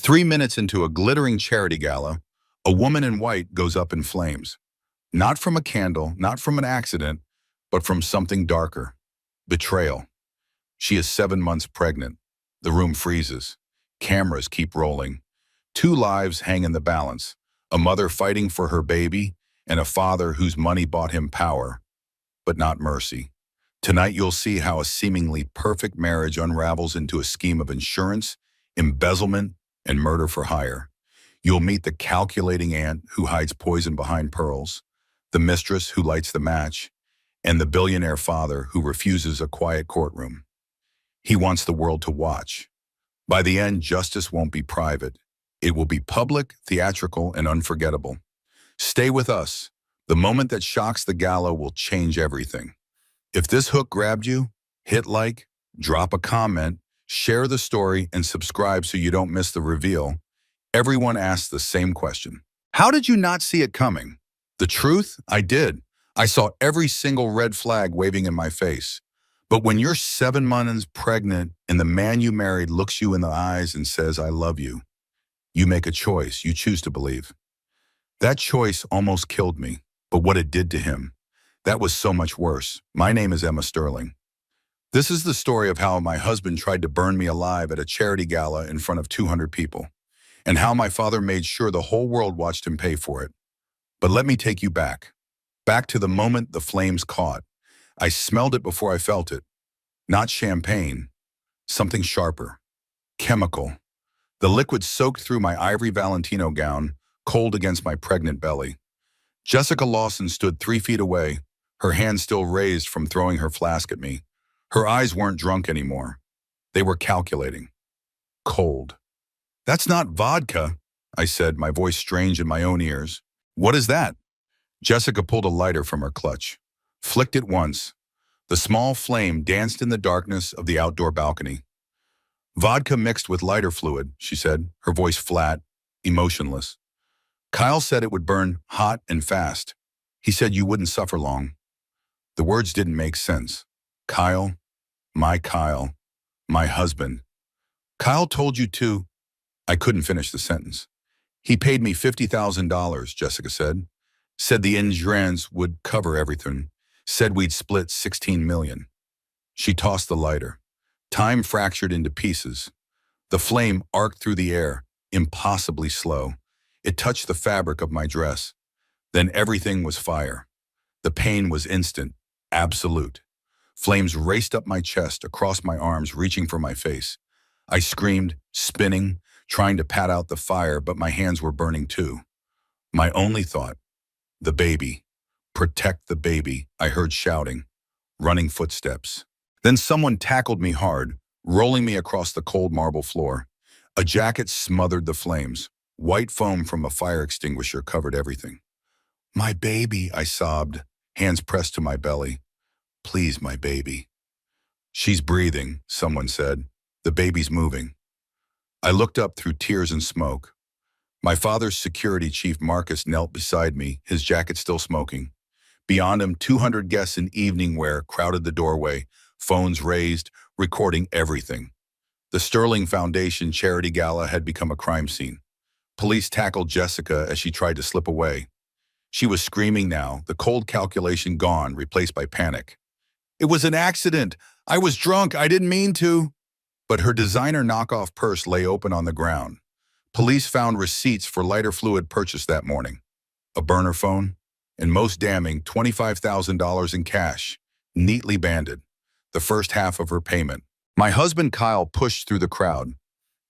3 minutes into a glittering charity gala, a woman in white goes up in flames. Not from a candle, not from an accident, but from something darker. Betrayal. She is 7 months pregnant. The room freezes. Cameras keep rolling. Two lives hang in the balance. A mother fighting for her baby, and a father whose money bought him power, but not mercy. Tonight you'll see how a seemingly perfect marriage unravels into a scheme of insurance, embezzlement, and murder for hire. You'll meet the calculating aunt who hides poison behind pearls, the mistress who lights the match, and the billionaire father who refuses a quiet courtroom. He wants the world to watch. By the end, justice won't be private. It will be public, theatrical, and unforgettable. Stay with us. The moment that shocks the gala will change everything. If this hook grabbed you, hit like, drop a comment, share the story, and subscribe so you don't miss the reveal. Everyone asks the same question. How did you not see it coming? The truth? I did. I saw every single red flag waving in my face. But when you're 7 months pregnant and the man you married looks you in the eyes and says, "I love you," you make a choice. You choose to believe. That choice almost killed me, but what it did to him, that was so much worse. My name is Emma Sterling. This is the story of how my husband tried to burn me alive at a charity gala in front of 200 people, and how my father made sure the whole world watched him pay for it. But let me take you back to the moment the flames caught. I smelled it before I felt it. Not champagne, something sharper. Chemical. The liquid soaked through my ivory Valentino gown, cold against my pregnant belly. Jessica Lawson stood 3 feet away, her hand still raised from throwing her flask at me. Her eyes weren't drunk anymore. They were calculating. Cold. "That's not vodka," I said, my voice strange in my own ears. "What is that?" Jessica pulled a lighter from her clutch, flicked it once. The small flame danced in the darkness of the outdoor balcony. "Vodka mixed with lighter fluid," she said, her voice flat, emotionless. "Kyle said it would burn hot and fast. He said you wouldn't suffer long." The words didn't make sense. Kyle, my husband. "Kyle told you to—" I couldn't finish the sentence. "He paid me $50,000, Jessica said. Said the insurance would cover everything. Said we'd split $16 million. She tossed the lighter. Time fractured into pieces. The flame arced through the air, impossibly slow. It touched the fabric of my dress. Then everything was fire. The pain was instant, absolute. Flames raced up my chest, across my arms, reaching for my face. I screamed, spinning, trying to pat out the fire, but my hands were burning too. My only thought, the baby. "Protect the baby," I heard shouting, running footsteps. Then someone tackled me hard, rolling me across the cold marble floor. A jacket smothered the flames. White foam from a fire extinguisher covered everything. "My baby," I sobbed, hands pressed to my belly. "Please, my baby." "She's breathing," someone said. "The baby's moving." I looked up through tears and smoke. My father's security chief, Marcus, knelt beside me, his jacket still smoking. Beyond him, 200 guests in evening wear crowded the doorway, phones raised, recording everything. The Sterling Foundation charity gala had become a crime scene. Police tackled Jessica as she tried to slip away. She was screaming now, the cold calculation gone, replaced by panic. "It was an accident. I was drunk. I didn't mean to." But her designer knockoff purse lay open on the ground. Police found receipts for lighter fluid purchased that morning. A burner phone, and most damning, $25,000 in cash, neatly banded, the first half of her payment. My husband Kyle pushed through the crowd.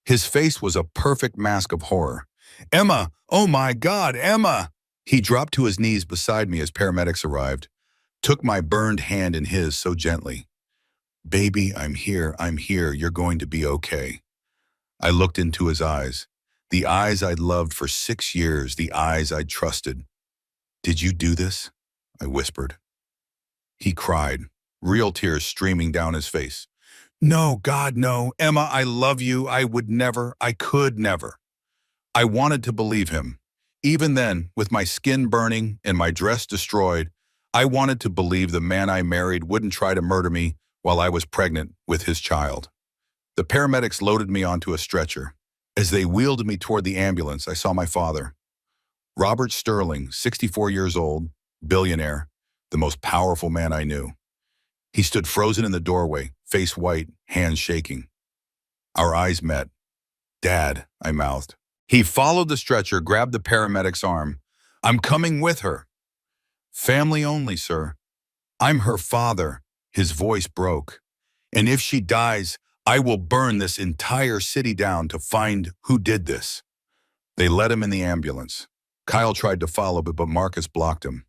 His face was a perfect mask of horror. "Emma! Oh my God, Emma!" He dropped to his knees beside me as paramedics arrived, took my burned hand in his so gently. "Baby, I'm here, you're going to be okay." I looked into his eyes, the eyes I'd loved for 6 years, the eyes I'd trusted. "Did you do this?" I whispered. He cried, real tears streaming down his face. "No, God, no. Emma, I love you. I would never, I could never." I wanted to believe him. Even then, with my skin burning and my dress destroyed, I wanted to believe the man I married wouldn't try to murder me while I was pregnant with his child. The paramedics loaded me onto a stretcher. As they wheeled me toward the ambulance, I saw my father, Robert Sterling, 64 years old, billionaire, the most powerful man I knew. He stood frozen in the doorway, face white, hands shaking. Our eyes met. "Dad," I mouthed. He followed the stretcher, grabbed the paramedic's arm. "I'm coming with her." "Family only, sir." "I'm her father." His voice broke. "And if she dies, I will burn this entire city down to find who did this." They let him in the ambulance. Kyle tried to follow, but Marcus blocked him.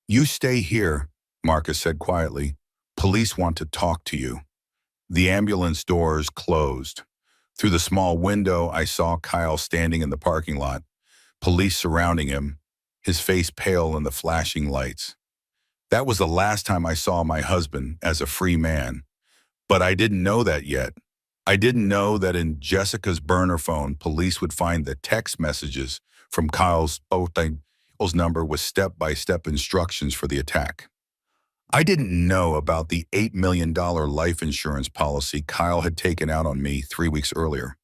"You stay here," Marcus said quietly. "Police want to talk to you." The ambulance doors closed. Through the small window, I saw Kyle standing in the parking lot, police surrounding him, his face pale in the flashing lights. That was the last time I saw my husband as a free man. But I didn't know that yet. I didn't know that in Jessica's burner phone, police would find the text messages from Kyle's number with step-by-step instructions for the attack. I didn't know about the $8 million life insurance policy Kyle had taken out on me 3 weeks earlier.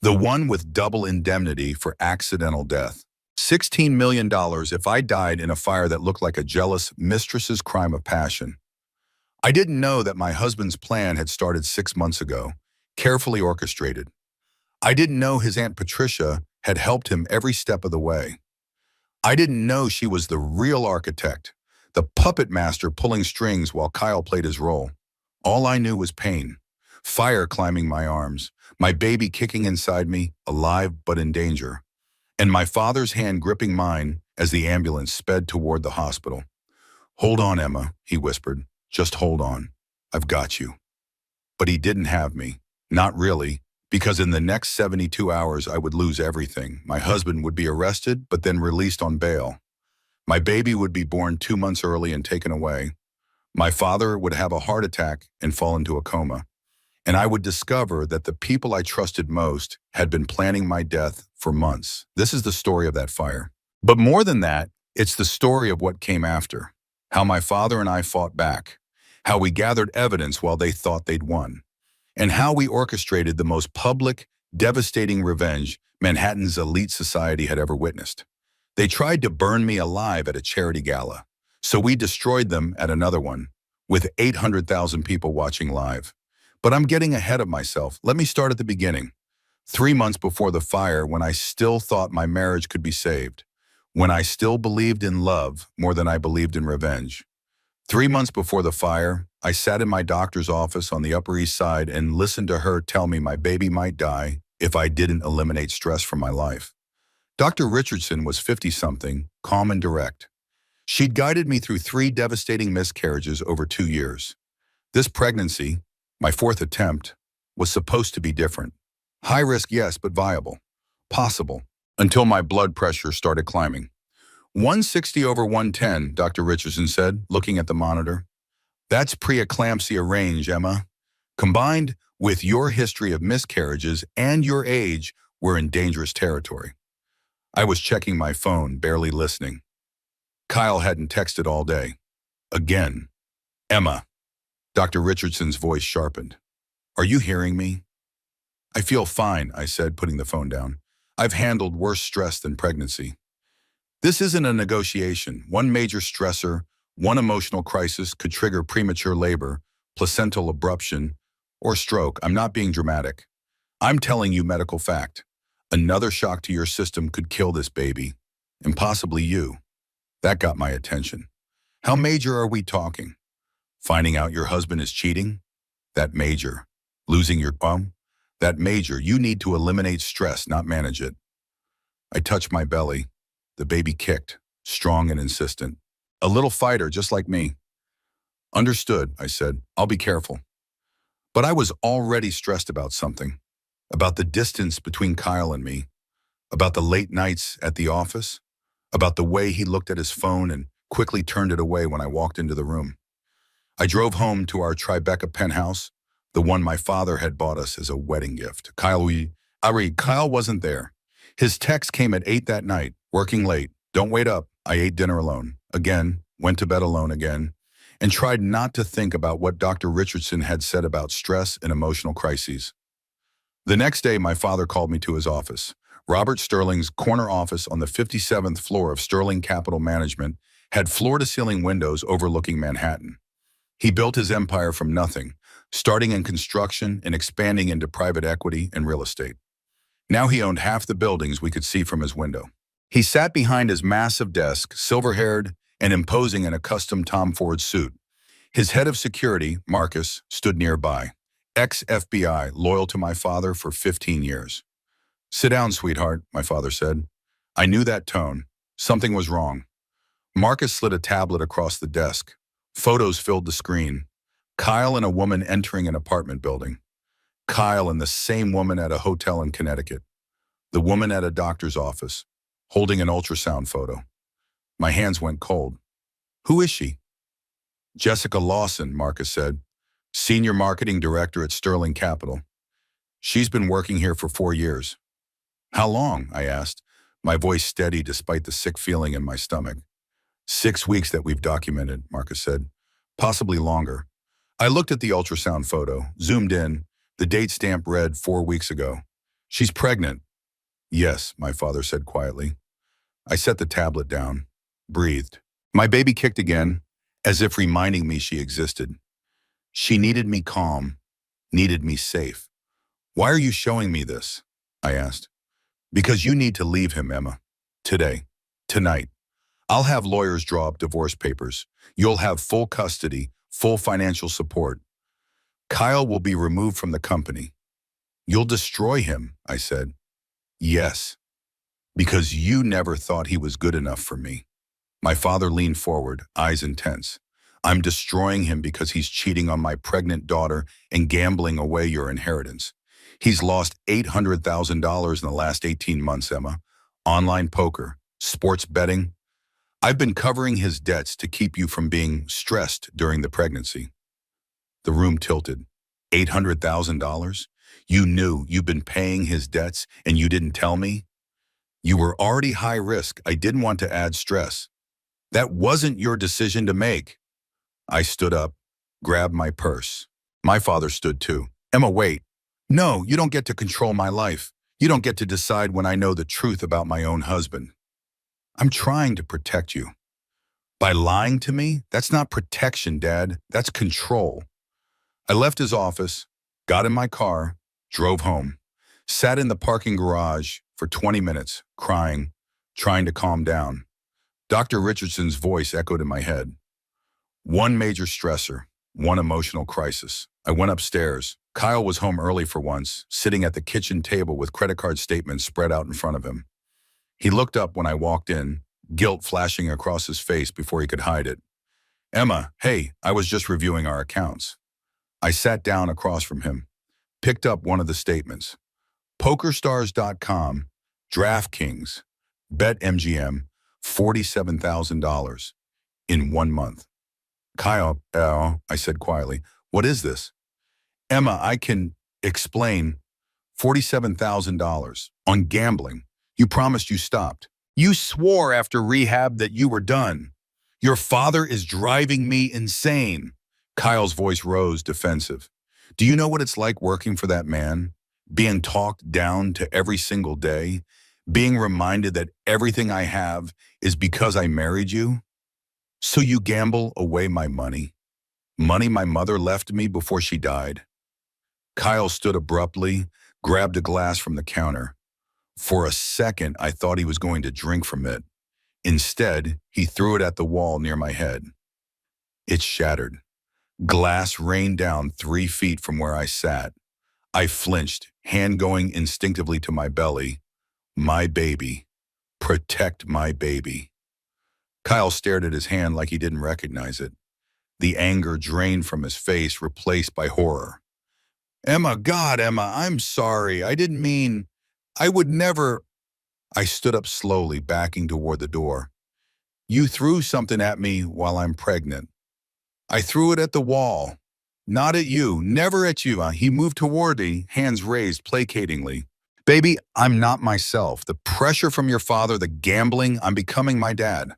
The one with double indemnity for accidental death. $16 million if I died in a fire that looked like a jealous mistress's crime of passion. I didn't know that my husband's plan had started 6 months ago, carefully orchestrated. I didn't know his Aunt Patricia had helped him every step of the way. I didn't know she was the real architect, the puppet master pulling strings while Kyle played his role. All I knew was pain, fire climbing my arms, my baby kicking inside me, alive but in danger, and my father's hand gripping mine as the ambulance sped toward the hospital. "Hold on, Emma," he whispered. "Just hold on. I've got you." But he didn't have me. Not really, because in the next 72 hours I would lose everything. My husband would be arrested, but then released on bail. My baby would be born 2 months early and taken away. My father would have a heart attack and fall into a coma. And I would discover that the people I trusted most had been planning my death for months. This is the story of that fire. But more than that, it's the story of what came after. How my father and I fought back. How we gathered evidence while they thought they'd won. And how we orchestrated the most public, devastating revenge Manhattan's elite society had ever witnessed. They tried to burn me alive at a charity gala, so we destroyed them at another one, with 800,000 people watching live. But I'm getting ahead of myself. Let me start at the beginning. 3 months before the fire, when I still thought my marriage could be saved, when I still believed in love more than I believed in revenge. 3 months before the fire, I sat in my doctor's office on the Upper East Side and listened to her tell me my baby might die if I didn't eliminate stress from my life. Dr. Richardson was 50-something, calm and direct. She'd guided me through 3 devastating miscarriages over 2 years. This pregnancy, my 4th attempt, was supposed to be different. High risk, yes, but viable. Possible. Until my blood pressure started climbing. 160 over 110, Dr. Richardson said, looking at the monitor. "That's preeclampsia range, Emma. Combined with your history of miscarriages and your age, we're in dangerous territory." I was checking my phone, barely listening. Kyle hadn't texted all day. Again. "Emma." Dr. Richardson's voice sharpened. "Are you hearing me?" "I feel fine," I said, putting the phone down. "I've handled worse stress than pregnancy." This isn't a negotiation. One major stressor, one emotional crisis could trigger premature labor, placental abruption, or stroke. I'm not being dramatic. I'm telling you medical fact. Another shock to your system could kill this baby, and possibly you. That got my attention. How major are we talking? Finding out your husband is cheating? That major. Losing your bum? That major. You need to eliminate stress, not manage it. I touched my belly. The baby kicked, strong and insistent. A little fighter, just like me. "Understood," I said. "I'll be careful." But I was already stressed about something. About the distance between Kyle and me. About the late nights at the office. About the way he looked at his phone and quickly turned it away when I walked into the room. I drove home to our Tribeca penthouse, the one my father had bought us as a wedding gift. Kyle wasn't there. His text came at 8 that night, working late. "Don't wait up." I ate dinner alone. Again, went to bed alone again, and tried not to think about what Dr. Richardson had said about stress and emotional crises. The next day, my father called me to his office. Robert Sterling's corner office on the 57th floor of Sterling Capital Management had floor-to-ceiling windows overlooking Manhattan. He built his empire from nothing, starting in construction and expanding into private equity and real estate. Now he owned half the buildings we could see from his window. He sat behind his massive desk, silver-haired and imposing in a custom Tom Ford suit. His head of security, Marcus, stood nearby, ex-FBI, loyal to my father for 15 years. "Sit down, sweetheart," my father said. I knew that tone. Something was wrong. Marcus slid a tablet across the desk. Photos filled the screen. Kyle and a woman entering an apartment building. Kyle and the same woman at a hotel in Connecticut. The woman at a doctor's office, holding an ultrasound photo. My hands went cold. "Who is she?" "Jessica Lawson," Marcus said. "Senior Marketing Director at Sterling Capital. She's been working here for 4 years." "How long?" I asked, my voice steady despite the sick feeling in my stomach. "6 weeks that we've documented," Marcus said. "Possibly longer." I looked at the ultrasound photo, zoomed in. The date stamp read 4 weeks ago. "She's pregnant." "Yes," my father said quietly. I set the tablet down, breathed. My baby kicked again, as if reminding me she existed. She needed me calm, needed me safe. "Why are you showing me this?" I asked. "Because you need to leave him, Emma. Today. Tonight. I'll have lawyers draw up divorce papers. You'll have full custody, full financial support. Kyle will be removed from the company." "You'll destroy him," I said. "Yes. Because you never thought he was good enough for me." My father leaned forward, eyes intense. "I'm destroying him because he's cheating on my pregnant daughter and gambling away your inheritance. He's lost $800,000 in the last 18 months, Emma. Online poker, sports betting. I've been covering his debts to keep you from being stressed during the pregnancy." The room tilted. $800,000? You knew you've been paying his debts and you didn't tell me? You were already high risk. I didn't want to add stress. That wasn't your decision to make. I stood up, grabbed my purse. My father stood too. "Emma, wait. No, you don't get to control my life. You don't get to decide when I know the truth about my own husband. I'm trying to protect you. By lying to me, that's not protection, Dad. That's control." I left his office, got in my car, drove home, sat in the parking garage for 20 minutes, crying, trying to calm down. Dr. Richardson's voice echoed in my head. One major stressor, one emotional crisis. I went upstairs. Kyle was home early for once, sitting at the kitchen table with credit card statements spread out in front of him. He looked up when I walked in, guilt flashing across his face before he could hide it. "Emma, hey, I was just reviewing our accounts." I sat down across from him, picked up one of the statements. PokerStars.com, DraftKings, BetMGM, $47,000 in 1 month. "Kyle, I said quietly, what is this?" "Emma, I can explain. $47,000 on gambling. You promised you stopped. You swore after rehab that you were done. Your father is driving me insane." Kyle's voice rose, defensive. "Do you know what it's like working for that man? Being talked down to every single day? Being reminded that everything I have is because I married you? So you gamble away my money? Money my mother left me before she died?" Kyle stood abruptly, grabbed a glass from the counter. For a second, I thought he was going to drink from it. Instead, he threw it at the wall near my head. It shattered. Glass rained down 3 feet from where I sat. I flinched, hand going instinctively to my belly. My baby. Protect my baby. Kyle stared at his hand like he didn't recognize it. The anger drained from his face, replaced by horror. "Emma, God, Emma, I'm sorry. I didn't mean... I would never..." I stood up slowly, backing toward the door. "You threw something at me while I'm pregnant." "I threw it at the wall. Not at you, never at you." He moved toward me, hands raised placatingly. "Baby, I'm not myself. The pressure from your father, the gambling, I'm becoming my dad.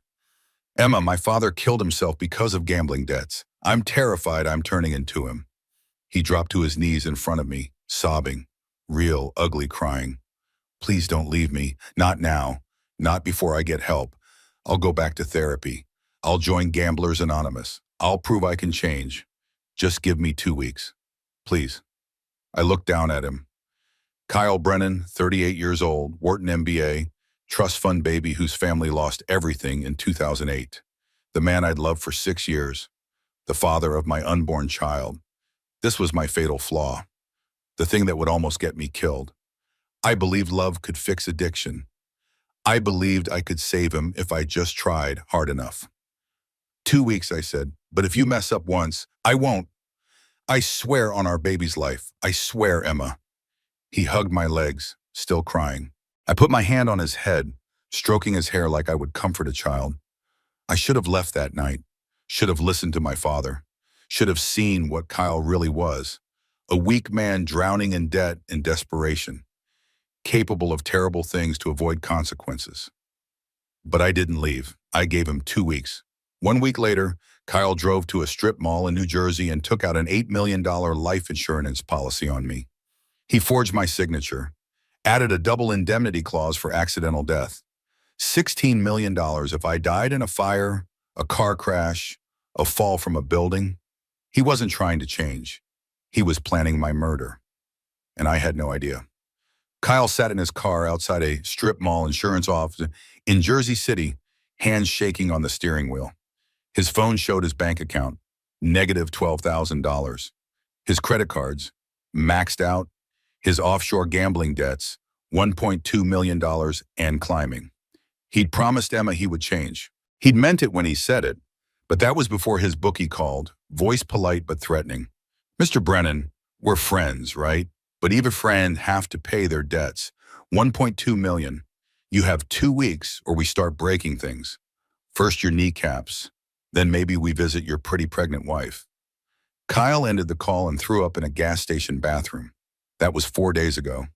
Emma, my father killed himself because of gambling debts. I'm terrified I'm turning into him." He dropped to his knees in front of me, sobbing. real, ugly crying. Please don't leave me. Not now. Not before I get help. I'll go back to therapy. I'll join Gamblers Anonymous. I'll prove I can change. Just give me 2 weeks. Please. I looked down at him. Kyle Brennan, 38 years old, Wharton MBA, trust fund baby whose family lost everything in 2008. The man I'd loved for 6 years. The father of my unborn child. This was my fatal flaw. The thing that would almost get me killed. I believed love could fix addiction. I believed I could save him if I just tried hard enough. 2 weeks, I said, but if you mess up once, I won't. I swear on our baby's life. I swear, Emma. He hugged my legs, still crying. I put my hand on his head, stroking his hair like I would comfort a child. I should have left that night, should have listened to my father, should have seen what Kyle really was. A weak man drowning in debt and desperation, capable of terrible things to avoid consequences. But I didn't leave. I gave him 2 weeks. 1 week later, Kyle drove to a strip mall in New Jersey and took out an $8 million life insurance policy on me. He forged my signature, added a double indemnity clause for accidental death. $16 million if I died in a fire, a car crash, a fall from a building. He wasn't trying to change. He was planning my murder. And I had no idea. Kyle sat in his car outside a strip mall insurance office in Jersey City, hands shaking on the steering wheel. His phone showed his bank account, negative $12,000. His credit cards, maxed out. His offshore gambling debts, $1.2 million and climbing. He'd promised Emma he would change. He'd meant it when he said it, but that was before his bookie called, voice polite but threatening. Mr. Brennan, we're friends, right? But even friends have to pay their debts. $1.2 million. You have 2 weeks or we start breaking things. First your kneecaps, then maybe we visit your pretty pregnant wife. Kyle ended the call and threw up in a gas station bathroom. That was 4 days ago.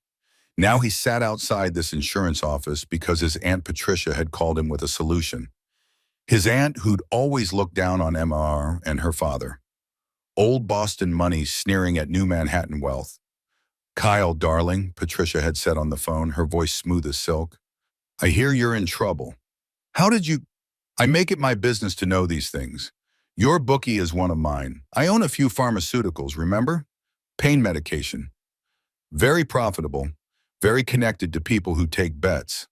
Now he sat outside this insurance office because his Aunt Patricia had called him with a solution. His aunt who'd always looked down on MR and her father. Old Boston money sneering at New Manhattan wealth. Kyle, darling, Patricia had said on the phone, her voice smooth as silk. I hear you're in trouble. How did you? I make it my business to know these things. Your bookie is one of mine. I own a few pharmaceuticals, remember? Pain medication. Very profitable, very connected to people who take bets.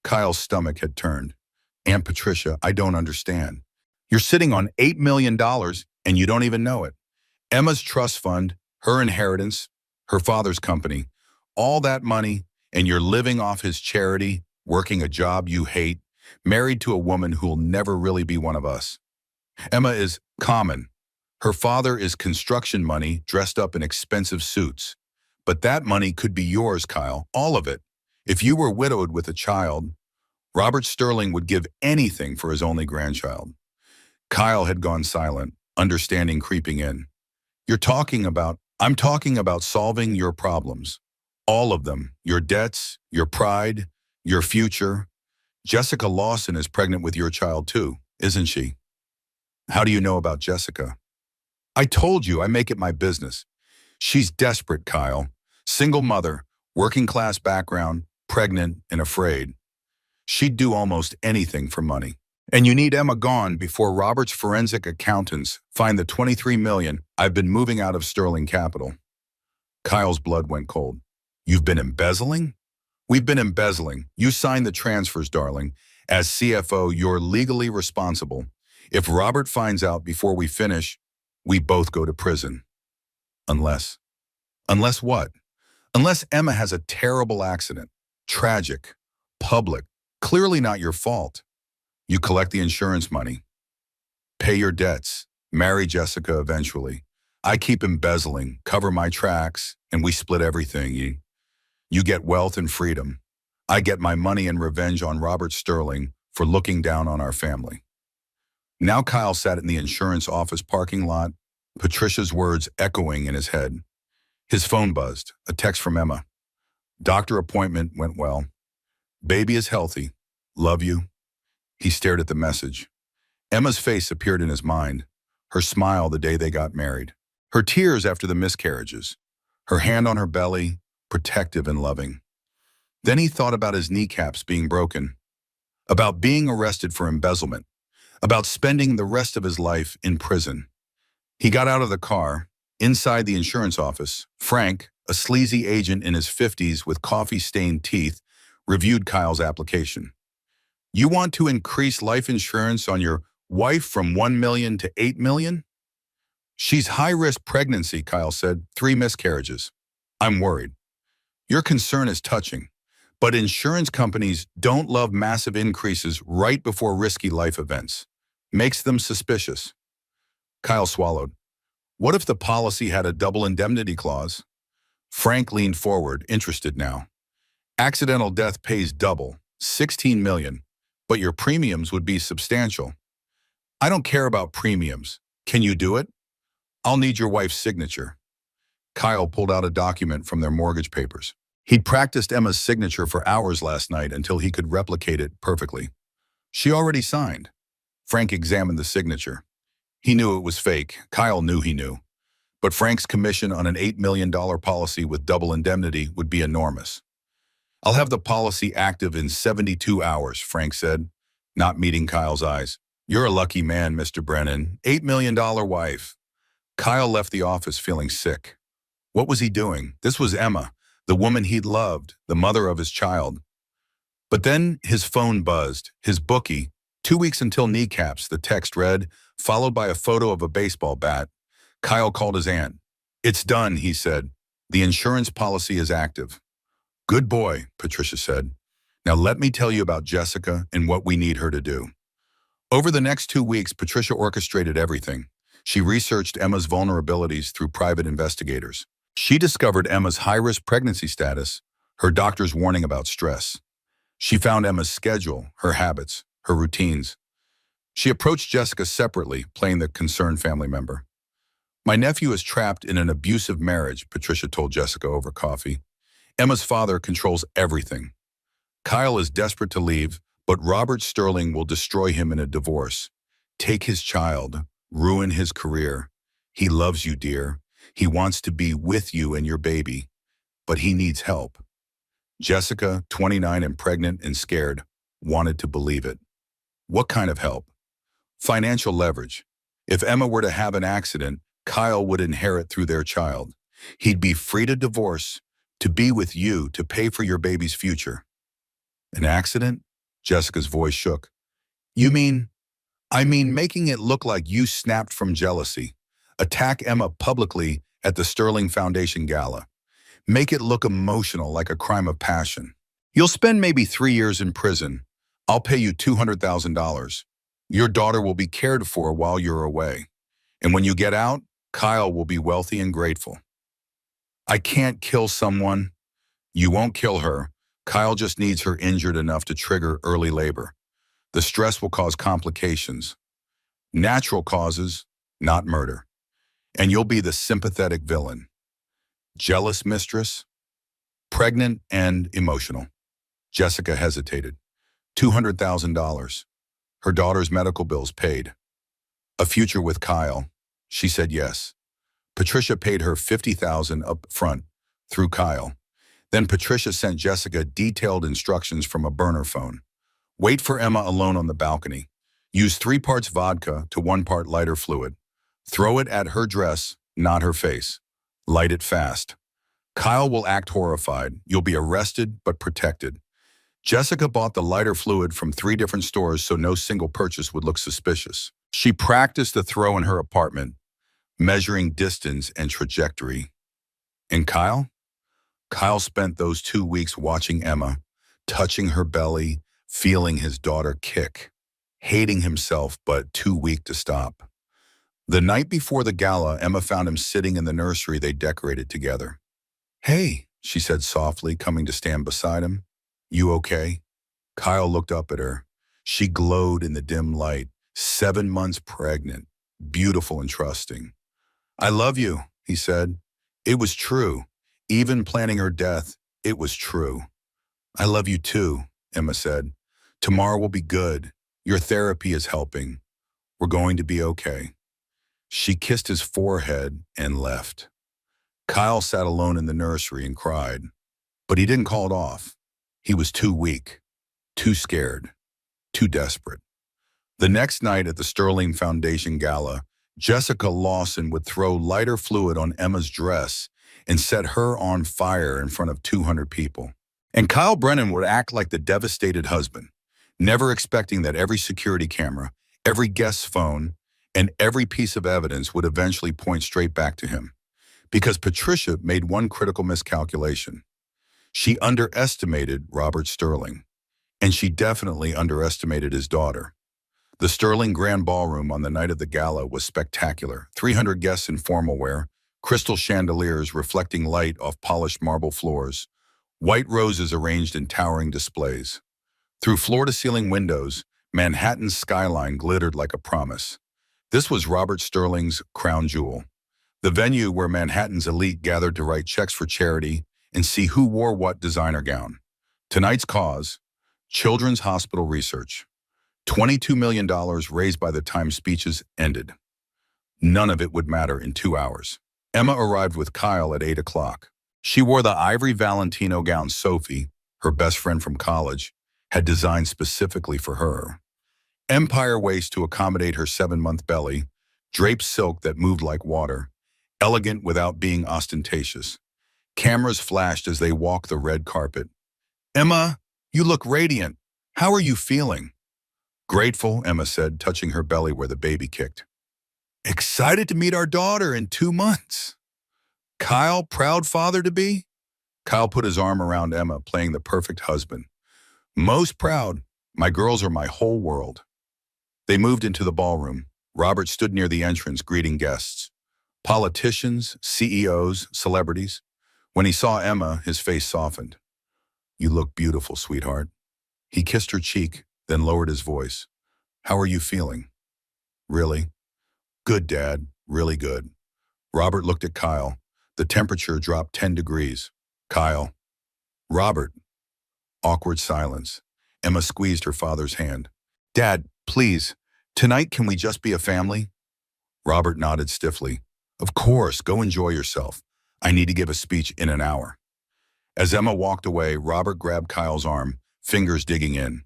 Kyle's stomach had turned. Aunt Patricia, I don't understand. You're sitting on $8 million and you don't even know it. Emma's trust fund, her inheritance, her father's company, all that money, and you're living off his charity, working a job you hate, married to a woman who'll never really be one of us. Emma is common. Her father is construction money dressed up in expensive suits. But that money could be yours, Kyle, all of it. If you were widowed with a child, Robert Sterling would give anything for his only grandchild. Kyle had gone silent, understanding creeping in. I'm talking about solving your problems. All of them, your debts, your pride, your future. Jessica Lawson is pregnant with your child too, isn't she? How do you know about Jessica? I told you I make it my business. She's desperate, Kyle. Single mother, working class background, pregnant and afraid. She'd do almost anything for money. And you need Emma gone before Robert's forensic accountants find the $23 million I've been moving out of Sterling Capital. Kyle's blood went cold. You've been embezzling? We've been embezzling. You signed the transfers, darling. As CFO, you're legally responsible. If Robert finds out before we finish, we both go to prison. Unless what? Unless Emma has a terrible accident, tragic, public, clearly not your fault. You collect the insurance money, pay your debts, marry Jessica eventually. I keep embezzling, cover my tracks, and we split everything. You get wealth and freedom. I get my money and revenge on Robert Sterling for looking down on our family. Now Kyle sat in the insurance office parking lot, Patricia's words echoing in his head. His phone buzzed, a text from Emma. Doctor appointment went well. Baby is healthy. Love you. He stared at the message. Emma's face appeared in his mind, her smile the day they got married, her tears after the miscarriages, her hand on her belly, protective and loving. Then he thought about his kneecaps being broken, about being arrested for embezzlement, about spending the rest of his life in prison. He got out of the car. Inside the insurance office, Frank, a sleazy agent in his 50s with coffee-stained teeth, reviewed Kyle's application. You want to increase life insurance on your wife from 1 million to 8 million? She's high-risk pregnancy, Kyle said, 3 miscarriages. I'm worried. Your concern is touching, but insurance companies don't love massive increases right before risky life events. Makes them suspicious. Kyle swallowed. What if the policy had a double indemnity clause? Frank leaned forward, interested now. Accidental death pays double, 16 million, but your premiums would be substantial. I don't care about premiums. Can you do it? I'll need your wife's signature. Kyle pulled out a document from their mortgage papers. He'd practiced Emma's signature for hours last night until he could replicate it perfectly. She already signed. Frank examined the signature. He knew it was fake. Kyle knew he knew. But Frank's commission on an $8 million policy with double indemnity would be enormous. I'll have the policy active in 72 hours, Frank said, not meeting Kyle's eyes. You're a lucky man, Mr. Brennan. $8 million wife. Kyle left the office feeling sick. What was he doing? This was Emma, the woman he'd loved, the mother of his child. But then his phone buzzed, his bookie. 2 weeks until kneecaps, the text read, followed by a photo of a baseball bat. Kyle called his aunt. It's done, he said. The insurance policy is active. Good boy, Patricia said. Now let me tell you about Jessica and what we need her to do. Over the next 2 weeks, Patricia orchestrated everything. She researched Emma's vulnerabilities through private investigators. She discovered Emma's high-risk pregnancy status, her doctor's warning about stress. She found Emma's schedule, her habits, her routines. She approached Jessica separately, playing the concerned family member. My nephew is trapped in an abusive marriage, Patricia told Jessica over coffee. Emma's father controls everything. Kyle is desperate to leave, but Robert Sterling will destroy him in a divorce. Take his child, ruin his career. He loves you, dear. He wants to be with you and your baby, but he needs help. Jessica, 29 and pregnant and scared, wanted to believe it. What kind of help? Financial leverage. If Emma were to have an accident, Kyle would inherit through their child. He'd be free to divorce, to be with you, to pay for your baby's future. An accident? Jessica's voice shook. You mean? I mean making it look like you snapped from jealousy. Attack Emma publicly at the Sterling Foundation Gala. Make it look emotional, like a crime of passion. You'll spend maybe 3 years in prison. I'll pay you $200,000. Your daughter will be cared for while you're away. And when you get out, Kyle will be wealthy and grateful. I can't kill someone. You won't kill her. Kyle just needs her injured enough to trigger early labor. The stress will cause complications. Natural causes, not murder. And you'll be the sympathetic villain. Jealous mistress, pregnant and emotional. Jessica hesitated. $200,000. Her daughter's medical bills paid. A future with Kyle. She said yes. Patricia paid her $50,000 up front through Kyle. Then Patricia sent Jessica detailed instructions from a burner phone. Wait for Emma alone on the balcony. Use 3 parts vodka to 1 part lighter fluid. Throw it at her dress, not her face. Light it fast. Kyle will act horrified. You'll be arrested but protected. Jessica bought the lighter fluid from 3 different stores so no single purchase would look suspicious. She practiced the throw in her apartment, measuring distance and trajectory. And Kyle? Kyle spent those 2 weeks watching Emma, touching her belly, feeling his daughter kick, hating himself but too weak to stop. The night before the gala, Emma found him sitting in the nursery they decorated together. Hey, she said softly, coming to stand beside him. You okay? Kyle looked up at her. She glowed in the dim light, 7 months pregnant, beautiful and trusting. I love you, he said. It was true. Even planning her death, it was true. I love you too, Emma said. Tomorrow will be good. Your therapy is helping. We're going to be okay. She kissed his forehead and left. Kyle sat alone in the nursery and cried. But he didn't call it off. He was too weak, too scared, too desperate. The next night at the Sterling Foundation Gala, Jessica Lawson would throw lighter fluid on Emma's dress and set her on fire in front of 200 people. And Kyle Brennan would act like the devastated husband, never expecting that every security camera, every guest's phone, and every piece of evidence would eventually point straight back to him. Because Patricia made one critical miscalculation. She underestimated Robert Sterling, and she definitely underestimated his daughter. The Sterling Grand Ballroom on the night of the gala was spectacular. 300 guests in formal wear, crystal chandeliers reflecting light off polished marble floors, white roses arranged in towering displays. Through floor-to-ceiling windows, Manhattan's skyline glittered like a promise. This was Robert Sterling's crown jewel, the venue where Manhattan's elite gathered to write checks for charity and see who wore what designer gown. Tonight's cause, Children's Hospital Research. $22 million raised by the time speeches ended. None of it would matter in 2 hours. Emma arrived with Kyle at 8 o'clock. She wore the ivory Valentino gown Sophie, her best friend from college, had designed specifically for her. Empire waist to accommodate her 7-month belly, draped silk that moved like water, elegant without being ostentatious. Cameras flashed as they walked the red carpet. "Emma, you look radiant. How are you feeling?" "Grateful," Emma said, touching her belly where the baby kicked. "Excited to meet our daughter in 2 months." "Kyle, proud father-to-be?" Kyle put his arm around Emma, playing the perfect husband. "Most proud. My girls are my whole world." They moved into the ballroom. Robert stood near the entrance, greeting guests. Politicians, CEOs, celebrities. When he saw Emma, his face softened. "You look beautiful, sweetheart." He kissed her cheek, then lowered his voice. "How are you feeling?" "Really?" "Good, Dad. Really good." Robert looked at Kyle. The temperature dropped 10 degrees. "Kyle." "Robert." Awkward silence. Emma squeezed her father's hand. "Dad, please, tonight can we just be a family?" Robert nodded stiffly. "Of course, go enjoy yourself. I need to give a speech in an hour." As Emma walked away, Robert grabbed Kyle's arm, fingers digging in.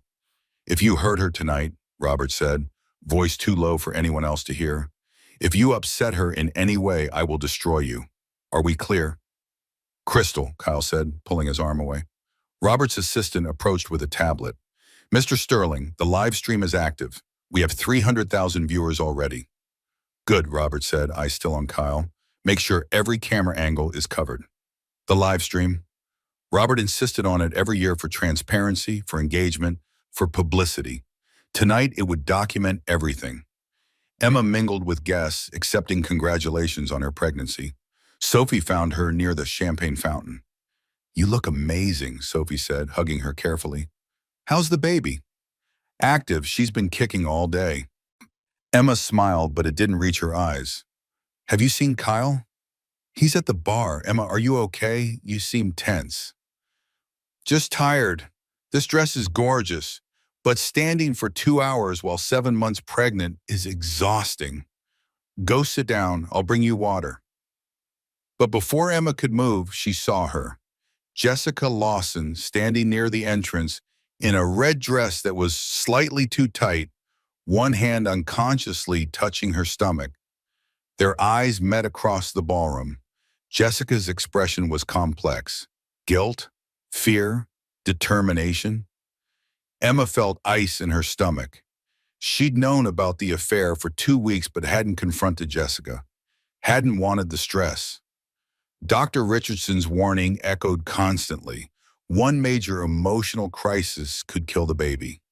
"If you hurt her tonight," Robert said, voice too low for anyone else to hear, "if you upset her in any way, I will destroy you. Are we clear?" "Crystal," Kyle said, pulling his arm away. Robert's assistant approached with a tablet. "Mr. Sterling, the live stream is active. We have 300,000 viewers already." "Good," Robert said, eyes still on Kyle. "Make sure every camera angle is covered." "The live stream?" Robert insisted on it every year for transparency, for engagement, for publicity. Tonight, it would document everything. Emma mingled with guests, accepting congratulations on her pregnancy. Sophie found her near the champagne fountain. "You look amazing," Sophie said, hugging her carefully. "How's the baby?" "Active. She's been kicking all day." Emma smiled, but it didn't reach her eyes. "Have you seen Kyle?" "He's at the bar. Emma, are you okay? You seem tense." "Just tired. This dress is gorgeous, but standing for 2 hours while 7 months pregnant is exhausting. Go sit down. I'll bring you water." But before Emma could move, she saw her. Jessica Lawson standing near the entrance in a red dress that was slightly too tight, one hand unconsciously touching her stomach. Their eyes met across the ballroom. Jessica's expression was complex. Guilt, fear, determination. Emma felt ice in her stomach. She'd known about the affair for 2 weeks but hadn't confronted Jessica, hadn't wanted the stress. Dr. Richardson's warning echoed constantly. One major emotional crisis could kill the baby.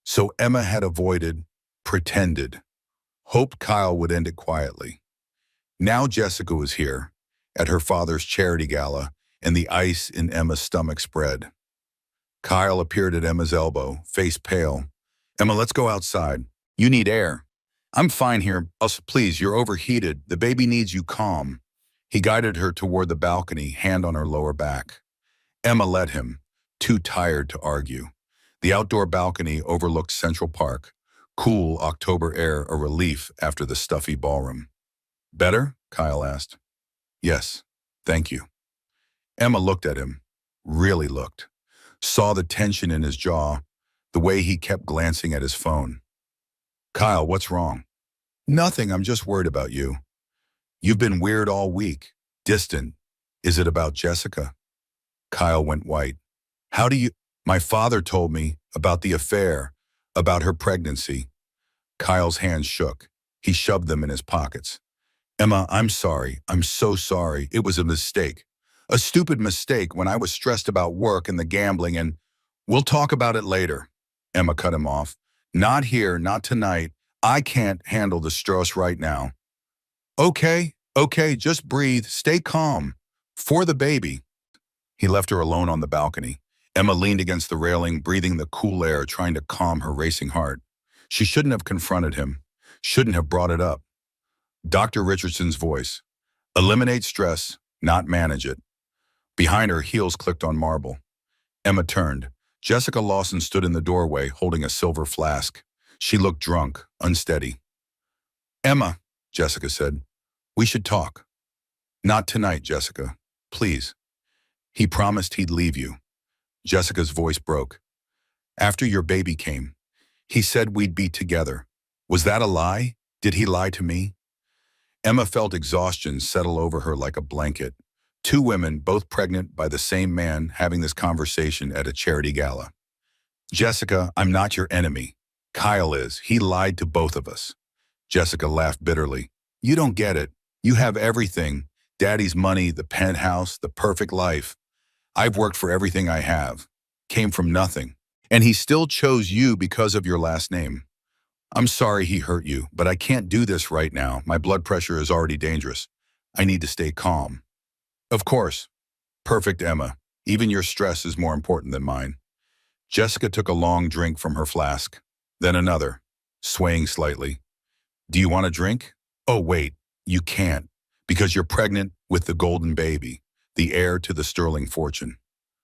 So Emma had avoided, pretended, hoped Kyle would end it quietly. Now Jessica was here, at her father's charity gala, and the ice in Emma's stomach spread. Kyle appeared at Emma's elbow, face pale. "Emma, let's go outside. You need air." "I'm fine here. Please, you're overheated. The baby needs you calm." He guided her toward the balcony, hand on her lower back. Emma led him, too tired to argue. The outdoor balcony overlooked Central Park, cool October air a relief after the stuffy ballroom. "Better?" Kyle asked. "Yes, thank you." Emma looked at him. really looked. Saw the tension in his jaw, the way he kept glancing at his phone. Kyle, what's wrong? Nothing, I'm just worried about you. You've been weird all week. Distant. Is it about Jessica? Kyle went white. How do you... My father told me about the affair, about her pregnancy. Kyle's hands shook. He shoved them in his pockets. Emma, I'm sorry. I'm so sorry. It was a mistake. A stupid mistake when I was stressed about work and the gambling and we'll talk about it later. Emma cut him off. Not here, not tonight. I can't handle the stress right now. Okay, just breathe. Stay calm. For the baby. He left her alone on the balcony. Emma leaned against the railing, breathing the cool air, trying to calm her racing heart. She shouldn't have confronted him. Shouldn't have brought it up. Dr. Richardson's voice. Eliminate stress, not manage it. Behind her, heels clicked on marble. Emma turned. Jessica Lawson stood in the doorway, holding a silver flask. She looked drunk, unsteady. Emma, Jessica said, we should talk. Not tonight, Jessica. Please. He promised he'd leave you. Jessica's voice broke. After your baby came, he said we'd be together. Was that a lie? Did he lie to me? Emma felt exhaustion settle over her like a blanket. Two women, both pregnant by the same man, having this conversation at a charity gala. Jessica, I'm not your enemy. Kyle is. He lied to both of us. Jessica laughed bitterly. You don't get it. You have everything. Daddy's money, the penthouse, the perfect life. I've worked for everything I have. Came from nothing. And he still chose you because of your last name. I'm sorry he hurt you, but I can't do this right now. My blood pressure is already dangerous. I need to stay calm. Of course. Perfect, Emma. Even your stress is more important than mine. Jessica took a long drink from her flask, then another, swaying slightly. Do you want a drink? Oh, wait, you can't, because you're pregnant with the golden baby, the heir to the sterling fortune.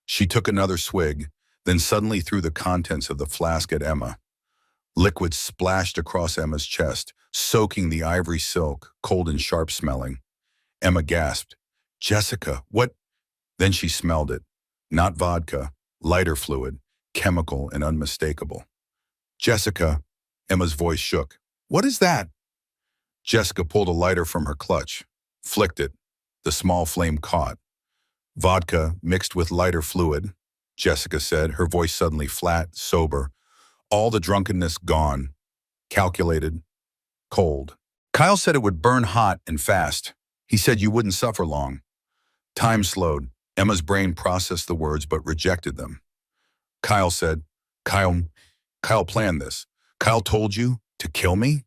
She took another swig, then suddenly threw the contents of the flask at Emma. Liquid splashed across Emma's chest, soaking the ivory silk, cold and sharp smelling. Emma gasped. Jessica, what? Then she smelled it. Not vodka, lighter fluid, chemical and unmistakable. Jessica, Emma's voice shook. What is that? Jessica pulled a lighter from her clutch, flicked it. The small flame caught. Vodka mixed with lighter fluid, Jessica said, her voice suddenly flat, sober. All the drunkenness gone. Calculated. Cold. Kyle said it would burn hot and fast. He said you wouldn't suffer long. Time slowed. Emma's brain processed the words but rejected them. Kyle said, Kyle planned this. Kyle told you to kill me?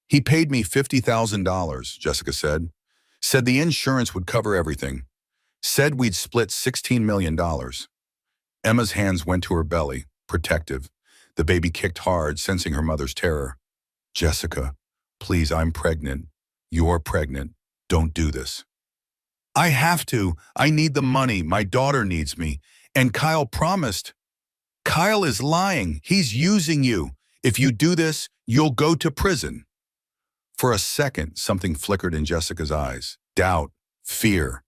He paid me $50,000, Jessica said. Said the insurance would cover everything. Said we'd split $16 million. Emma's hands went to her belly, protective. The baby kicked hard, sensing her mother's terror. Jessica, please, I'm pregnant. You're pregnant. Don't do this. I have to. I need the money. My daughter needs me. And Kyle promised. Kyle is lying. He's using you. If you do this, you'll go to prison. For a second, something flickered in Jessica's eyes. Doubt, fear.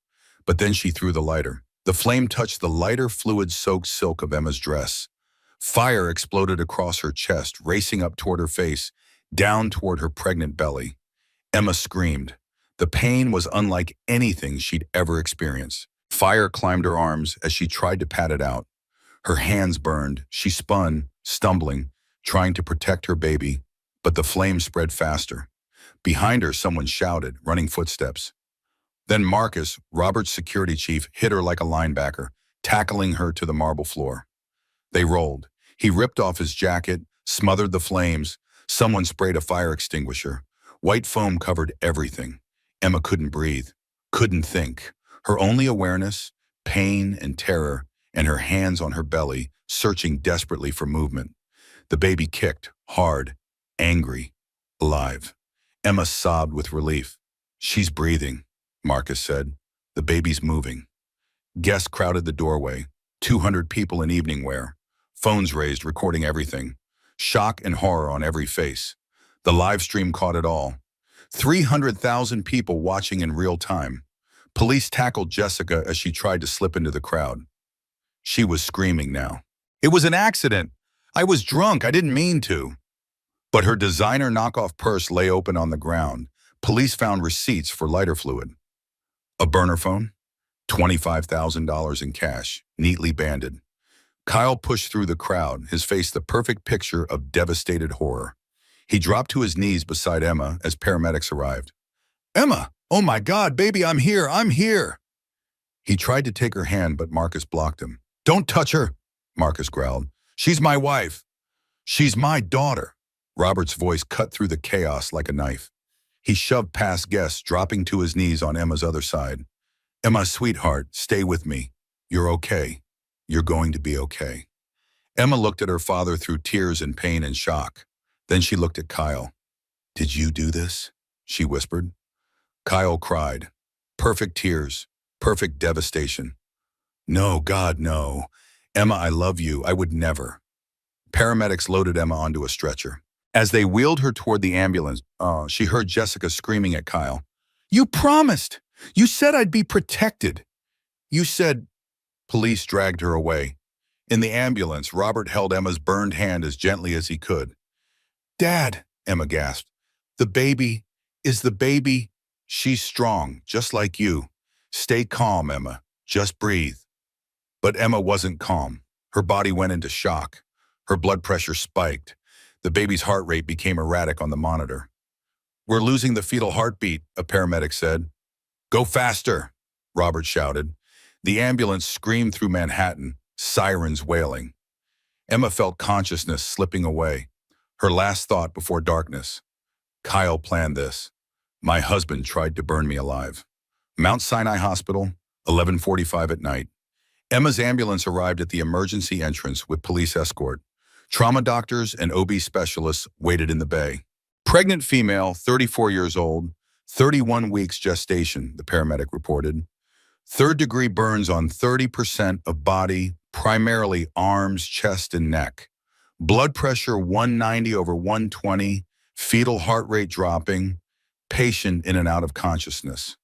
But then she threw the lighter. The flame touched the lighter, fluid-soaked silk of Emma's dress. Fire exploded across her chest, racing up toward her face, down toward her pregnant belly. Emma screamed. The pain was unlike anything she'd ever experienced. Fire climbed her arms as she tried to pat it out. Her hands burned. She spun, stumbling, trying to protect her baby, but the flame spread faster. Behind her, someone shouted, running footsteps. Then Marcus, Robert's security chief, hit her like a linebacker, tackling her to the marble floor. They rolled. He ripped off his jacket, smothered the flames. Someone sprayed a fire extinguisher. White foam covered everything. Emma couldn't breathe, couldn't think. Her only awareness, pain and terror, and her hands on her belly, searching desperately for movement. The baby kicked, hard, angry, alive. Emma sobbed with relief. She's breathing, Marcus said. The baby's moving. Guests crowded the doorway. 200 people in evening wear. Phones raised, recording everything. Shock and horror on every face. The live stream caught it all. 300,000 people watching in real time. Police tackled Jessica as she tried to slip into the crowd. She was screaming now. It was an accident. I was drunk. I didn't mean to. But her designer knockoff purse lay open on the ground. Police found receipts for lighter fluid. A burner phone, $25,000 in cash, neatly banded. Kyle pushed through the crowd, his face the perfect picture of devastated horror. He dropped to his knees beside Emma as paramedics arrived. Emma, oh my God, baby, I'm here, I'm here. He tried to take her hand, but Marcus blocked him. Don't touch her, Marcus growled. She's my wife. She's my daughter. Robert's voice cut through the chaos like a knife. He shoved past guests, dropping to his knees on Emma's other side. Emma, sweetheart, stay with me. You're okay. You're going to be okay. Emma looked at her father through tears and pain and shock. Then she looked at Kyle. Did you do this? She whispered. Kyle cried. Perfect tears. Perfect devastation. No, God, no. Emma, I love you. I would never. Paramedics loaded Emma onto a stretcher. As they wheeled her toward the ambulance, she heard Jessica screaming at Kyle. You promised! You said I'd be protected. You said... Police dragged her away. In the ambulance, Robert held Emma's burned hand as gently as he could. Dad, Emma gasped. The baby, is the baby... She's strong, just like you. Stay calm, Emma. Just breathe. But Emma wasn't calm. Her body went into shock. Her blood pressure spiked. The baby's heart rate became erratic on the monitor. We're losing the fetal heartbeat, a paramedic said. Go faster, Robert shouted. The ambulance screamed through Manhattan, sirens wailing. Emma felt consciousness slipping away. Her last thought before darkness. Kyle planned this. My husband tried to burn me alive. Mount Sinai Hospital, 11:45 at night. Emma's ambulance arrived at the emergency entrance with police escort. Trauma doctors and OB specialists waited in the bay. Pregnant female, 34 years old, 31 weeks gestation, the paramedic reported. Third-degree burns on 30% of body, primarily arms, chest, and neck. Blood pressure 190 over 120, fetal heart rate dropping, patient in and out of consciousness.